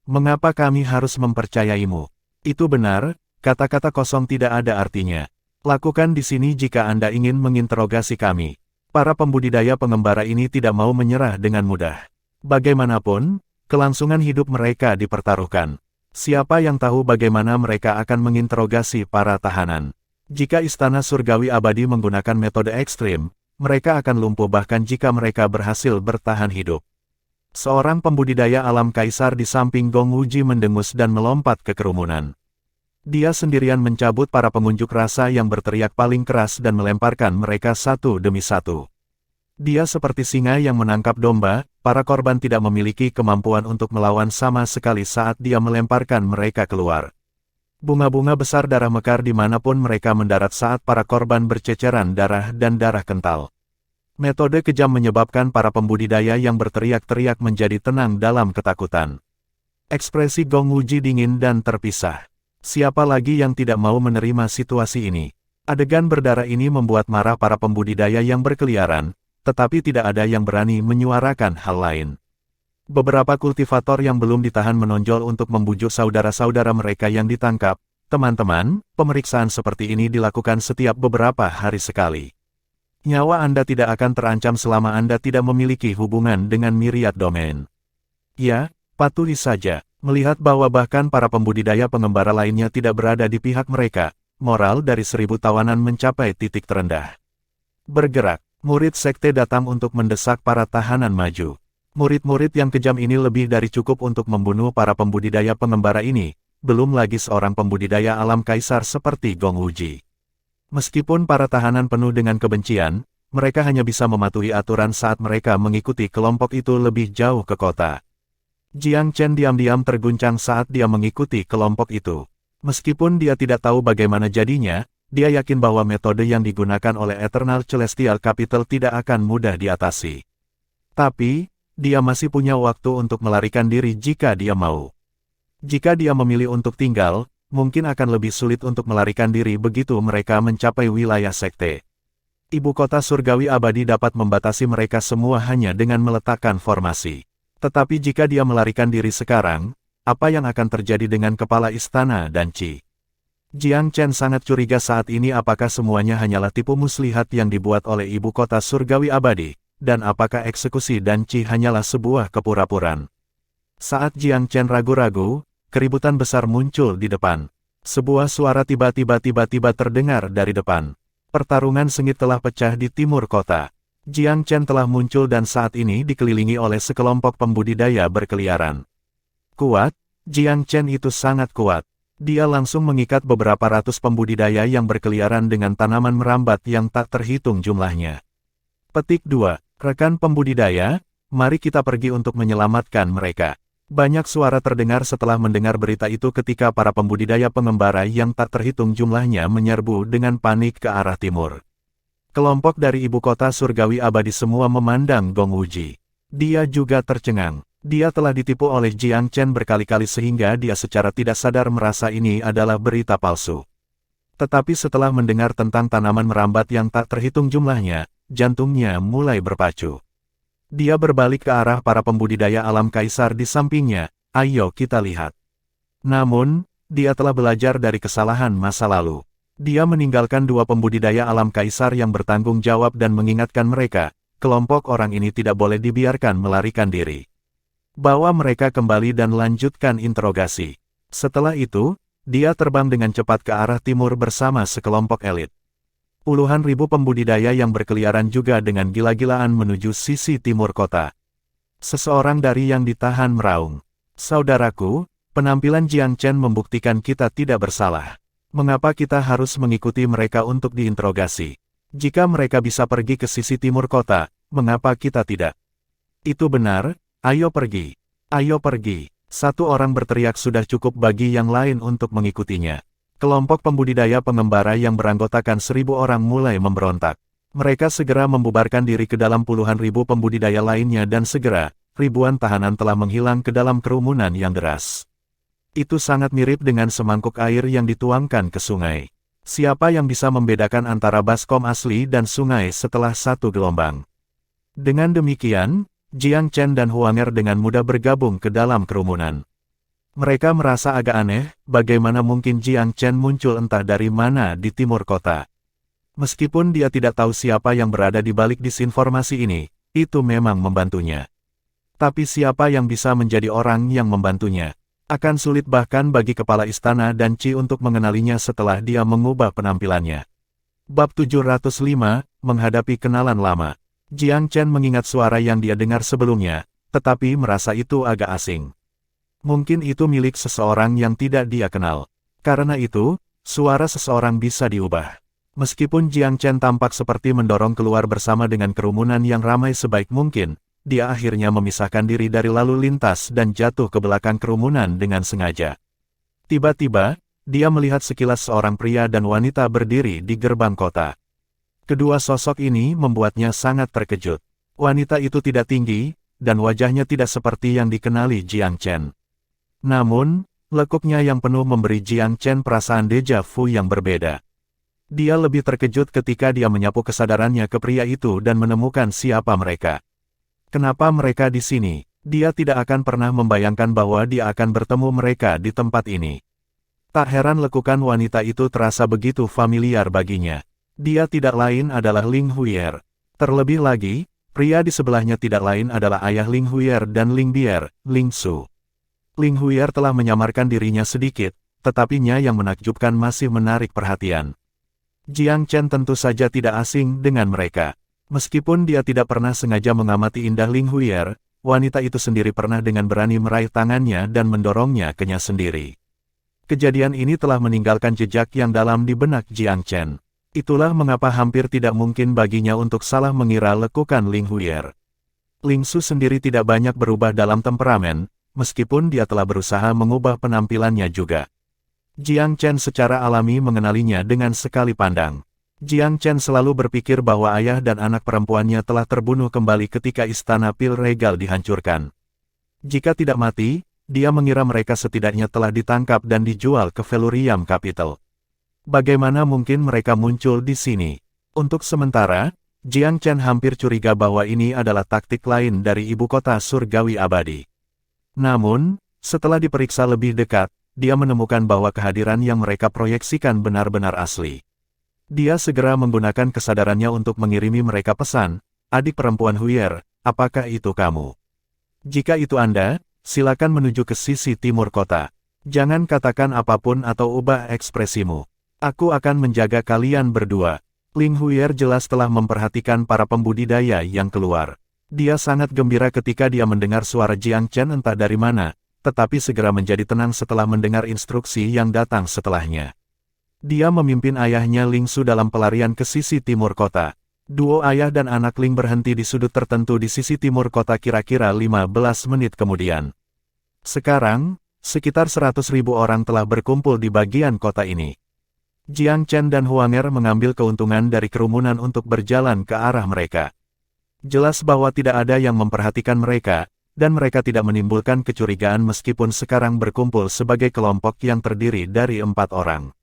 Mengapa kami harus mempercayaimu? Itu benar, kata-kata kosong tidak ada artinya. Lakukan di sini jika Anda ingin menginterogasi kami. Para pembudidaya pengembara ini tidak mau menyerah dengan mudah. Bagaimanapun, kelangsungan hidup mereka dipertaruhkan. Siapa yang tahu bagaimana mereka akan menginterogasi para tahanan? Jika Istana Surgawi Abadi menggunakan metode ekstrim, mereka akan lumpuh bahkan jika mereka berhasil bertahan hidup. Seorang pembudidaya alam kaisar di samping Gong Wuji mendengus dan melompat ke kerumunan. Dia sendirian mencabut para pengunjuk rasa yang berteriak paling keras dan melemparkan mereka satu demi satu. Dia seperti singa yang menangkap domba, para korban tidak memiliki kemampuan untuk melawan sama sekali saat dia melemparkan mereka keluar. Bunga-bunga besar darah mekar dimanapun mereka mendarat saat para korban berceceran darah dan darah kental. Metode kejam menyebabkan para pembudidaya yang berteriak-teriak menjadi tenang dalam ketakutan. Ekspresi Gong Wuji dingin dan terpisah. Siapa lagi yang tidak mau menerima situasi ini? Adegan berdarah ini membuat marah para pembudidaya yang berkeliaran, tetapi tidak ada yang berani menyuarakan hal lain. Beberapa kultivator yang belum ditahan menonjol untuk membujuk saudara-saudara mereka yang ditangkap. Teman-teman, pemeriksaan seperti ini dilakukan setiap beberapa hari sekali. Nyawa Anda tidak akan terancam selama Anda tidak memiliki hubungan dengan Myriad Domain. Ya, patuhi saja. Melihat bahwa bahkan para pembudidaya pengembara lainnya tidak berada di pihak mereka, moral dari 1000 tawanan mencapai titik terendah. Bergerak. Murid sekte datang untuk mendesak para tahanan maju. Murid-murid yang kejam ini lebih dari cukup untuk membunuh para pembudidaya pengembara ini, belum lagi seorang pembudidaya alam kaisar seperti Gong Wuji. Meskipun para tahanan penuh dengan kebencian, mereka hanya bisa mematuhi aturan saat mereka mengikuti kelompok itu lebih jauh ke kota. Jiang Chen diam-diam terguncang saat dia mengikuti kelompok itu. Meskipun dia tidak tahu bagaimana jadinya, dia yakin bahwa metode yang digunakan oleh Eternal Celestial Capital tidak akan mudah diatasi. Tapi, dia masih punya waktu untuk melarikan diri jika dia mau. Jika dia memilih untuk tinggal, mungkin akan lebih sulit untuk melarikan diri begitu mereka mencapai wilayah sekte. Ibu kota surgawi abadi dapat membatasi mereka semua hanya dengan meletakkan formasi. Tetapi jika dia melarikan diri sekarang, apa yang akan terjadi dengan kepala istana dan Qi? Jiang Chen sangat curiga saat ini apakah semuanya hanyalah tipu muslihat yang dibuat oleh ibu kota surgawi abadi, dan apakah eksekusi dan Qi hanyalah sebuah kepura-puraan. Saat Jiang Chen ragu-ragu, keributan besar muncul di depan. Sebuah suara tiba-tiba terdengar dari depan. Pertarungan sengit telah pecah di timur kota. Jiang Chen telah muncul dan saat ini dikelilingi oleh sekelompok pembudidaya berkeliaran. Kuat, Jiang Chen itu sangat kuat. Dia langsung mengikat beberapa ratus pembudidaya yang berkeliaran dengan tanaman merambat yang tak terhitung jumlahnya. Petik 2. Rekan pembudidaya, mari kita pergi untuk menyelamatkan mereka. Banyak suara terdengar setelah mendengar berita itu ketika para pembudidaya pengembara yang tak terhitung jumlahnya menyerbu dengan panik ke arah timur. Kelompok dari ibu kota surgawi abadi semua memandang Gong Wuji. Dia juga tercengang. Dia telah ditipu oleh Jiang Chen berkali-kali sehingga dia secara tidak sadar merasa ini adalah berita palsu. Tetapi setelah mendengar tentang tanaman merambat yang tak terhitung jumlahnya, jantungnya mulai berpacu. Dia berbalik ke arah para pembudidaya alam kaisar di sampingnya, ayo kita lihat. Namun, dia telah belajar dari kesalahan masa lalu. Dia meninggalkan dua pembudidaya alam kaisar yang bertanggung jawab dan mengingatkan mereka, kelompok orang ini tidak boleh dibiarkan melarikan diri. Bawa mereka kembali dan lanjutkan interogasi. Setelah itu, dia terbang dengan cepat ke arah timur bersama sekelompok elit. Puluhan ribu pembudidaya yang berkeliaran juga dengan gila-gilaan menuju sisi timur kota. Seseorang dari yang ditahan meraung, "Saudaraku, penampilan Jiang Chen membuktikan kita tidak bersalah. Mengapa kita harus mengikuti mereka untuk diinterogasi? Jika mereka bisa pergi ke sisi timur kota, mengapa kita tidak? Itu benar, ayo pergi. Ayo pergi. Satu orang berteriak sudah cukup bagi yang lain untuk mengikutinya. Kelompok pembudidaya pengembara yang beranggotakan 1.000 orang mulai memberontak. Mereka segera membubarkan diri ke dalam puluhan ribu pembudidaya lainnya dan segera, ribuan tahanan telah menghilang ke dalam kerumunan yang deras. Itu sangat mirip dengan semangkuk air yang dituangkan ke sungai. Siapa yang bisa membedakan antara baskom asli dan sungai setelah satu gelombang? Dengan demikian, Jiang Chen dan Huanger dengan mudah bergabung ke dalam kerumunan. Mereka merasa agak aneh, bagaimana mungkin Jiang Chen muncul entah dari mana di timur kota. Meskipun dia tidak tahu siapa yang berada di balik disinformasi ini, itu memang membantunya. Tapi siapa yang bisa menjadi orang yang membantunya? Akan sulit bahkan bagi kepala istana dan Qi untuk mengenalinya setelah dia mengubah penampilannya. Bab 705, Menghadapi Kenalan Lama. Jiang Chen mengingat suara yang dia dengar sebelumnya, tetapi merasa itu agak asing. Mungkin itu milik seseorang yang tidak dia kenal. Karena itu, suara seseorang bisa diubah. Meskipun Jiang Chen tampak seperti mendorong keluar bersama dengan kerumunan yang ramai sebaik mungkin, dia akhirnya memisahkan diri dari lalu lintas dan jatuh ke belakang kerumunan dengan sengaja. Tiba-tiba, dia melihat sekilas seorang pria dan wanita berdiri di gerbang kota. Kedua sosok ini membuatnya sangat terkejut. Wanita itu tidak tinggi, dan wajahnya tidak seperti yang dikenali Jiang Chen. Namun, lekuknya yang penuh memberi Jiang Chen perasaan deja vu yang berbeda. Dia lebih terkejut ketika dia menyapu kesadarannya ke pria itu dan menemukan siapa mereka. Kenapa mereka di sini? Dia tidak akan pernah membayangkan bahwa dia akan bertemu mereka di tempat ini. Tak heran lekukan wanita itu terasa begitu familiar baginya. Dia tidak lain adalah Ling Huier. Terlebih lagi, pria di sebelahnya tidak lain adalah ayah Ling Huier dan Ling Bier, Ling Su. Ling Huier telah menyamarkan dirinya sedikit, tetapi yang menakjubkan masih menarik perhatian. Jiang Chen tentu saja tidak asing dengan mereka. Meskipun dia tidak pernah sengaja mengamati indah Ling Huier, wanita itu sendiri pernah dengan berani meraih tangannya dan mendorongnya kenya sendiri. Kejadian ini telah meninggalkan jejak yang dalam di benak Jiang Chen. Itulah mengapa hampir tidak mungkin baginya untuk salah mengira lekukan Ling Huier. Ling Su sendiri tidak banyak berubah dalam temperamen, meskipun dia telah berusaha mengubah penampilannya juga. Jiang Chen secara alami mengenalinya dengan sekali pandang. Jiang Chen selalu berpikir bahwa ayah dan anak perempuannya telah terbunuh kembali ketika istana pil regal dihancurkan. Jika tidak mati, dia mengira mereka setidaknya telah ditangkap dan dijual ke Velurium Capital. Bagaimana mungkin mereka muncul di sini? Untuk sementara, Jiang Chen hampir curiga bahwa ini adalah taktik lain dari ibu kota surgawi abadi. Namun, setelah diperiksa lebih dekat, dia menemukan bahwa kehadiran yang mereka proyeksikan benar-benar asli. Dia segera menggunakan kesadarannya untuk mengirimi mereka pesan, "Adik perempuan Huier, apakah itu kamu? Jika itu Anda, silakan menuju ke sisi timur kota. Jangan katakan apapun atau ubah ekspresimu. Aku akan menjaga kalian berdua." Ling Huier jelas telah memperhatikan para pembudidaya yang keluar. Dia sangat gembira ketika dia mendengar suara Jiang Chen entah dari mana, tetapi segera menjadi tenang setelah mendengar instruksi yang datang setelahnya. Dia memimpin ayahnya Ling Su dalam pelarian ke sisi timur kota. Duo ayah dan anak Ling berhenti di sudut tertentu di sisi timur kota kira-kira 15 menit kemudian. Sekarang, sekitar 100.000 orang telah berkumpul di bagian kota ini. Jiang Chen dan Huanger mengambil keuntungan dari kerumunan untuk berjalan ke arah mereka. Jelas bahwa tidak ada yang memperhatikan mereka, dan mereka tidak menimbulkan kecurigaan meskipun sekarang berkumpul sebagai kelompok yang terdiri dari 4 orang.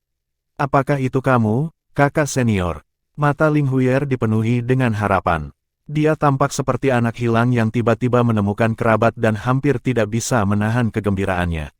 "Apakah itu kamu, kakak senior?" Mata Ling Huier dipenuhi dengan harapan. Dia tampak seperti anak hilang yang tiba-tiba menemukan kerabat dan hampir tidak bisa menahan kegembiraannya.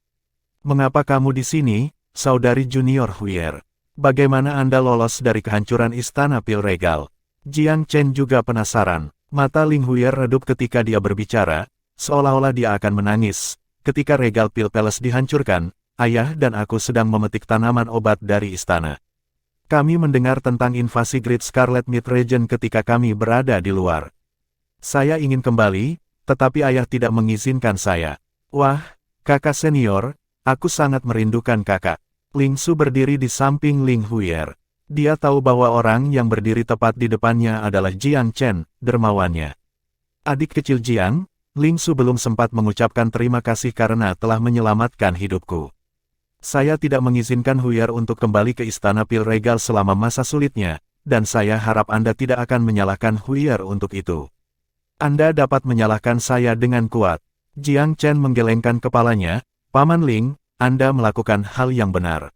"Mengapa kamu di sini, saudari junior Huier? Bagaimana Anda lolos dari kehancuran istana pil regal?" Jiang Chen juga penasaran. Mata Ling Huier redup ketika dia berbicara, seolah-olah dia akan menangis. "Ketika Regal Pil Palace dihancurkan, ayah dan aku sedang memetik tanaman obat dari istana. Kami mendengar tentang invasi Great Scarlet Mid Region ketika kami berada di luar. Saya ingin kembali, tetapi ayah tidak mengizinkan saya." "Wah, kakak senior, aku sangat merindukan kakak." Ling Su berdiri di samping Ling Huier. Dia tahu bahwa orang yang berdiri tepat di depannya adalah Jiang Chen, dermawannya. Adik kecil Jiang, Ling Su belum sempat mengucapkan terima kasih karena telah menyelamatkan hidupku. Saya tidak mengizinkan Huier untuk kembali ke Istana Pil Regal selama masa sulitnya, dan saya harap Anda tidak akan menyalahkan Huier untuk itu. Anda dapat menyalahkan saya dengan kuat. Jiang Chen menggelengkan kepalanya. Paman Ling, Anda melakukan hal yang benar.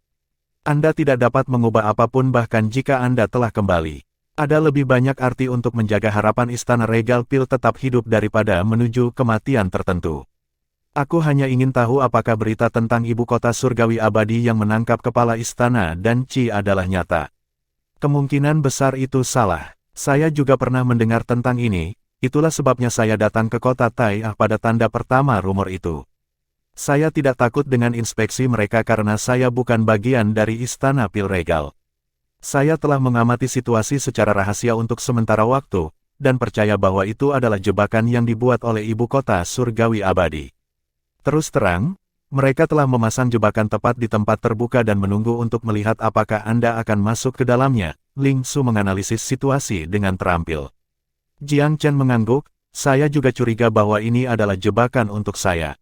Anda tidak dapat mengubah apapun bahkan jika Anda telah kembali. Ada lebih banyak arti untuk menjaga harapan Istana Regal Pil tetap hidup daripada menuju kematian tertentu. Aku hanya ingin tahu apakah berita tentang ibu kota surgawi abadi yang menangkap kepala istana dan Qi adalah nyata. Kemungkinan besar itu salah. Saya juga pernah mendengar tentang ini, itulah sebabnya saya datang ke kota Tai'ah pada tanda pertama rumor itu. Saya tidak takut dengan inspeksi mereka karena saya bukan bagian dari Istana Pil Regal. Saya telah mengamati situasi secara rahasia untuk sementara waktu, dan percaya bahwa itu adalah jebakan yang dibuat oleh ibu kota surgawi abadi. Terus terang, mereka telah memasang jebakan tepat di tempat terbuka dan menunggu untuk melihat apakah Anda akan masuk ke dalamnya. Ling Su menganalisis situasi dengan terampil. Jiang Chen mengangguk, saya juga curiga bahwa ini adalah jebakan untuk saya.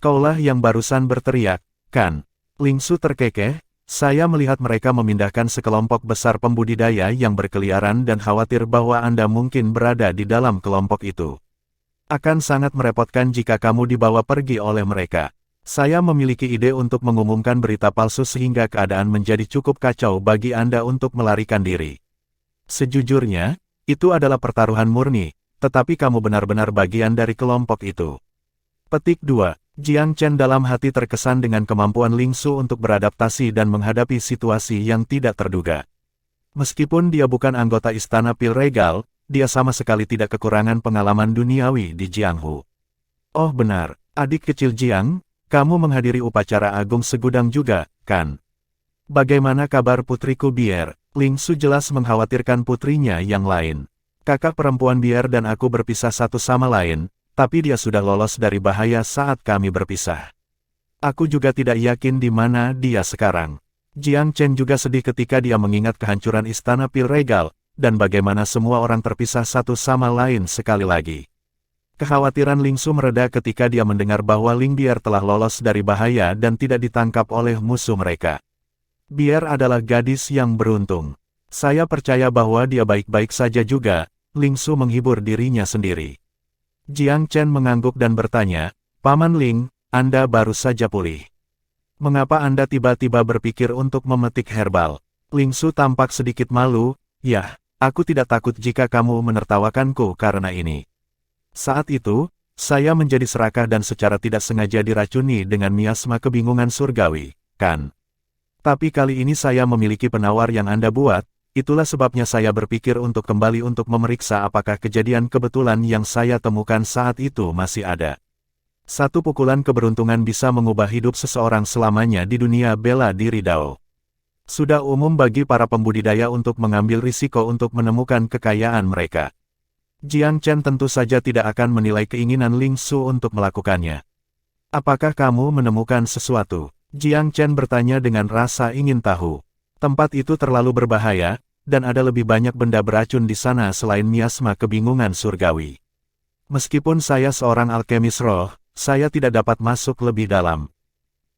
Kaulah yang barusan berteriak, kan? Ling Su terkekeh, saya melihat mereka memindahkan sekelompok besar pembudidaya yang berkeliaran dan khawatir bahwa Anda mungkin berada di dalam kelompok itu. Akan sangat merepotkan jika kamu dibawa pergi oleh mereka. Saya memiliki ide untuk mengumumkan berita palsu sehingga keadaan menjadi cukup kacau bagi Anda untuk melarikan diri. Sejujurnya, itu adalah pertaruhan murni, tetapi kamu benar-benar bagian dari kelompok itu. Petik 2. Jiang Chen dalam hati terkesan dengan kemampuan Ling Su untuk beradaptasi dan menghadapi situasi yang tidak terduga. Meskipun dia bukan anggota Istana Pil Regal, dia sama sekali tidak kekurangan pengalaman duniawi di Jianghu. Oh benar, adik kecil Jiang, kamu menghadiri upacara agung segudang juga, kan? Bagaimana kabar putriku Bier? Ling Su jelas mengkhawatirkan putrinya yang lain. Kakak perempuan Bier dan aku berpisah satu sama lain, tapi dia sudah lolos dari bahaya saat kami berpisah. Aku juga tidak yakin di mana dia sekarang. Jiang Chen juga sedih ketika dia mengingat kehancuran Istana Pil Regal, dan bagaimana semua orang terpisah satu sama lain sekali lagi. Kekhawatiran Ling Su mereda ketika dia mendengar bahwa Ling Bier telah lolos dari bahaya dan tidak ditangkap oleh musuh mereka. Bier adalah gadis yang beruntung. Saya percaya bahwa dia baik-baik saja juga, Ling Su menghibur dirinya sendiri. Jiang Chen mengangguk dan bertanya, Paman Ling, Anda baru saja pulih. Mengapa Anda tiba-tiba berpikir untuk memetik herbal? Ling Su tampak sedikit malu, yah, aku tidak takut jika kamu menertawakanku karena ini. Saat itu, saya menjadi serakah dan secara tidak sengaja diracuni dengan miasma kebingungan surgawi, kan? Tapi kali ini saya memiliki penawar yang Anda buat, itulah sebabnya saya berpikir untuk kembali untuk memeriksa apakah kejadian kebetulan yang saya temukan saat itu masih ada. Satu pukulan keberuntungan bisa mengubah hidup seseorang selamanya di dunia bela diri Dao. Sudah umum bagi para pembudidaya untuk mengambil risiko untuk menemukan kekayaan mereka. Jiang Chen tentu saja tidak akan menilai keinginan Ling Su untuk melakukannya. Apakah kamu menemukan sesuatu? Jiang Chen bertanya dengan rasa ingin tahu. Tempat itu terlalu berbahaya, dan ada lebih banyak benda beracun di sana selain miasma kebingungan surgawi. Meskipun saya seorang alkemis roh, saya tidak dapat masuk lebih dalam.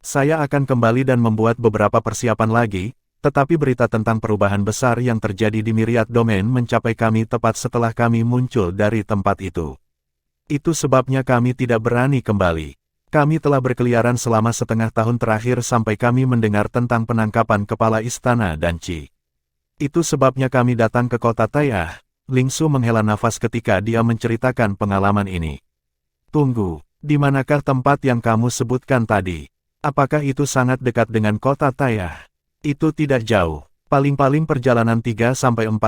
Saya akan kembali dan membuat beberapa persiapan lagi, tetapi berita tentang perubahan besar yang terjadi di Myriad Domain mencapai kami tepat setelah kami muncul dari tempat itu. Itu sebabnya kami tidak berani kembali. Kami telah berkeliaran selama setengah tahun terakhir sampai kami mendengar tentang penangkapan kepala istana dan Qi. Itu sebabnya kami datang ke kota Tai'ah. Ling Su menghela nafas ketika dia menceritakan pengalaman ini. Tunggu, di manakah tempat yang kamu sebutkan tadi? Apakah itu sangat dekat dengan kota Tai'ah? Itu tidak jauh, paling-paling perjalanan 3-4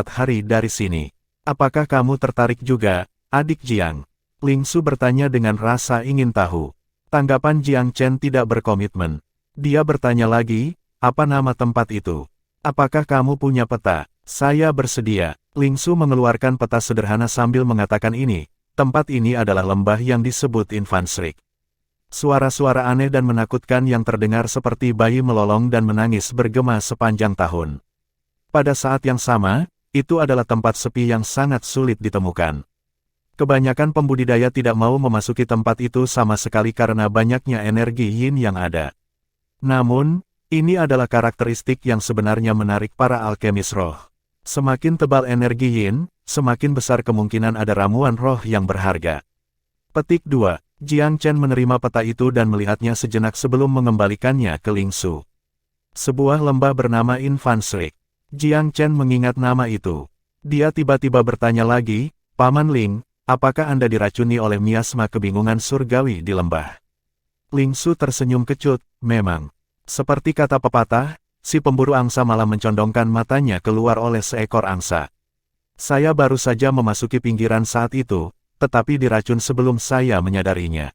hari dari sini. Apakah kamu tertarik juga, adik Jiang? Ling Su bertanya dengan rasa ingin tahu. Tanggapan Jiang Chen tidak berkomitmen. Dia bertanya lagi, apa nama tempat itu? Apakah kamu punya peta? Saya bersedia. Ling Su mengeluarkan peta sederhana sambil mengatakan ini. Tempat ini adalah lembah yang disebut Infansrik. Suara-suara aneh dan menakutkan yang terdengar seperti bayi melolong dan menangis bergema sepanjang tahun. Pada saat yang sama, itu adalah tempat sepi yang sangat sulit ditemukan. Kebanyakan pembudidaya tidak mau memasuki tempat itu sama sekali karena banyaknya energi yin yang ada. Namun, ini adalah karakteristik yang sebenarnya menarik para alkemis roh. Semakin tebal energi yin, semakin besar kemungkinan ada ramuan roh yang berharga. Petik 2. Jiang Chen menerima peta itu dan melihatnya sejenak sebelum mengembalikannya ke Ling Su. Sebuah lembah bernama Infansrik. Jiang Chen mengingat nama itu. Dia tiba-tiba bertanya lagi, Paman Ling, apakah Anda diracuni oleh miasma kebingungan surgawi di lembah? Ling Su tersenyum kecut, memang. Seperti kata pepatah, si pemburu angsa malah mencondongkan matanya keluar oleh seekor angsa. Saya baru saja memasuki pinggiran saat itu, tetapi diracun sebelum saya menyadarinya.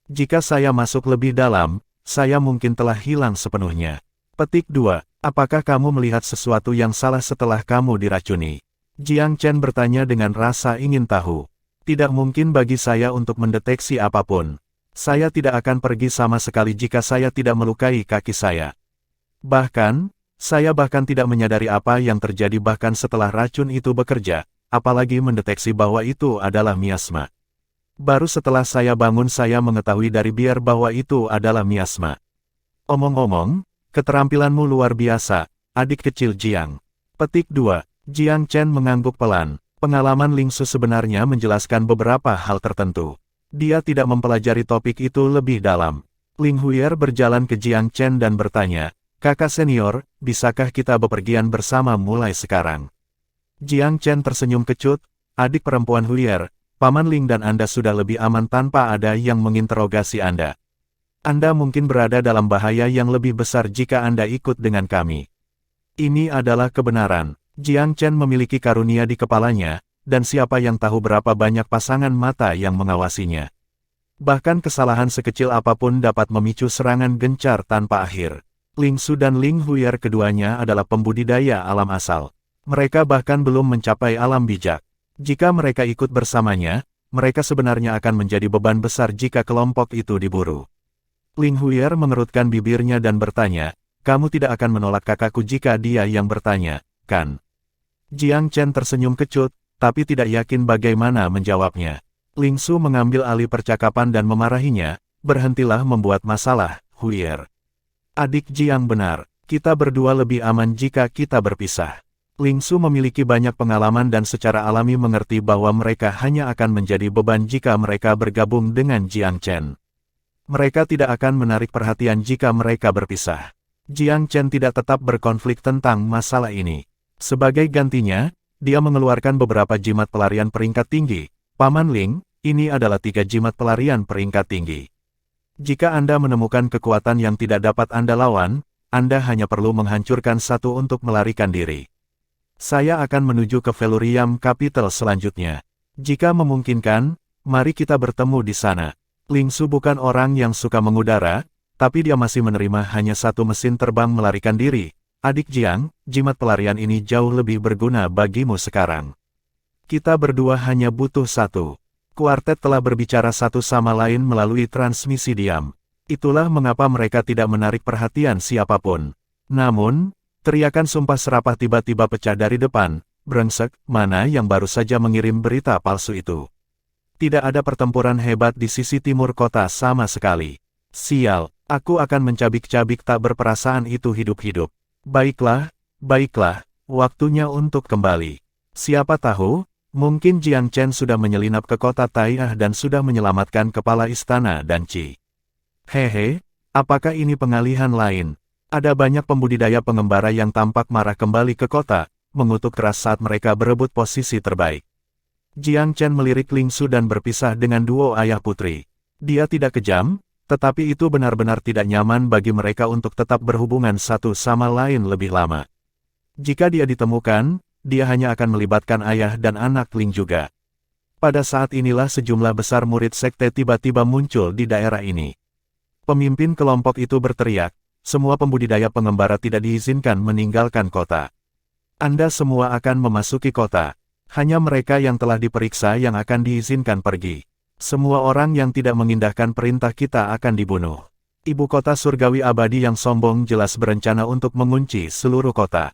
Jika saya masuk lebih dalam, saya mungkin telah hilang sepenuhnya. Petik 2. Apakah kamu melihat sesuatu yang salah setelah kamu diracuni? Jiang Chen bertanya dengan rasa ingin tahu. Tidak mungkin bagi saya untuk mendeteksi apapun. Saya tidak akan pergi sama sekali jika saya tidak melukai kaki saya. Bahkan, saya tidak menyadari apa yang terjadi bahkan setelah racun itu bekerja, apalagi mendeteksi bahwa itu adalah miasma. Baru setelah saya bangun saya mengetahui dari biar bahwa itu adalah miasma. Omong-omong, keterampilanmu luar biasa, adik kecil Jiang. Petik 2. Jiang Chen mengangguk pelan. Pengalaman Ling Su sebenarnya menjelaskan beberapa hal tertentu. Dia tidak mempelajari topik itu lebih dalam. Ling Huier berjalan ke Jiang Chen dan bertanya, Kakak senior, bisakah kita bepergian bersama mulai sekarang? Jiang Chen tersenyum kecut, adik perempuan Huier, Paman Ling dan Anda sudah lebih aman tanpa ada yang menginterogasi Anda. Anda mungkin berada dalam bahaya yang lebih besar jika Anda ikut dengan kami. Ini adalah kebenaran. Jiang Chen memiliki karunia di kepalanya, dan siapa yang tahu berapa banyak pasangan mata yang mengawasinya. Bahkan kesalahan sekecil apapun dapat memicu serangan gencar tanpa akhir. Ling Su dan Ling Huier keduanya adalah pembudidaya alam asal. Mereka bahkan belum mencapai alam bijak. Jika mereka ikut bersamanya, mereka sebenarnya akan menjadi beban besar jika kelompok itu diburu. Ling Huier mengerutkan bibirnya dan bertanya, kamu tidak akan menolak kakakku jika dia yang bertanya, kan? Jiang Chen tersenyum kecut, tapi tidak yakin bagaimana menjawabnya. Ling Su mengambil alih percakapan dan memarahinya, berhentilah membuat masalah, Huier. Adik Jiang benar, kita berdua lebih aman jika kita berpisah. Ling Su memiliki banyak pengalaman dan secara alami mengerti bahwa mereka hanya akan menjadi beban jika mereka bergabung dengan Jiang Chen. Mereka tidak akan menarik perhatian jika mereka berpisah. Jiang Chen tidak tetap berkonflik tentang masalah ini. Sebagai gantinya, dia mengeluarkan beberapa jimat pelarian peringkat tinggi. Paman Ling, ini adalah 3 jimat pelarian peringkat tinggi. Jika Anda menemukan kekuatan yang tidak dapat Anda lawan, Anda hanya perlu menghancurkan satu untuk melarikan diri. Saya akan menuju ke Velurium Capital selanjutnya. Jika memungkinkan, mari kita bertemu di sana. Ling Su bukan orang yang suka mengudara, tapi dia masih menerima hanya satu mesin terbang melarikan diri. Adik Jiang, jimat pelarian ini jauh lebih berguna bagimu sekarang. Kita berdua hanya butuh satu. Kuartet telah berbicara satu sama lain melalui transmisi diam. Itulah mengapa mereka tidak menarik perhatian siapapun. Namun, teriakan sumpah serapah tiba-tiba pecah dari depan. Brengsek, mana yang baru saja mengirim berita palsu itu? Tidak ada pertempuran hebat di sisi timur kota sama sekali. Sial, aku akan mencabik-cabik tak berperasaan itu hidup-hidup. Baiklah, waktunya untuk kembali. Siapa tahu, mungkin Jiang Chen sudah menyelinap ke kota Taiyah dan sudah menyelamatkan kepala istana dan Qi. Hehe, apakah ini pengalihan lain? Ada banyak pembudidaya pengembara yang tampak marah kembali ke kota, mengutuk keras saat mereka berebut posisi terbaik. Jiang Chen melirik Ling Su dan berpisah dengan duo ayah putri. Dia tidak kejam, tetapi itu benar-benar tidak nyaman bagi mereka untuk tetap berhubungan satu sama lain lebih lama. Jika dia ditemukan, dia hanya akan melibatkan ayah dan anak Ling juga. Pada saat inilah sejumlah besar murid sekte tiba-tiba muncul di daerah ini. Pemimpin kelompok itu berteriak, semua pembudidaya pengembara tidak diizinkan meninggalkan kota. Anda semua akan memasuki kota. Hanya mereka yang telah diperiksa yang akan diizinkan pergi. Semua orang yang tidak mengindahkan perintah kita akan dibunuh. Ibu kota surgawi abadi yang sombong jelas berencana untuk mengunci seluruh kota.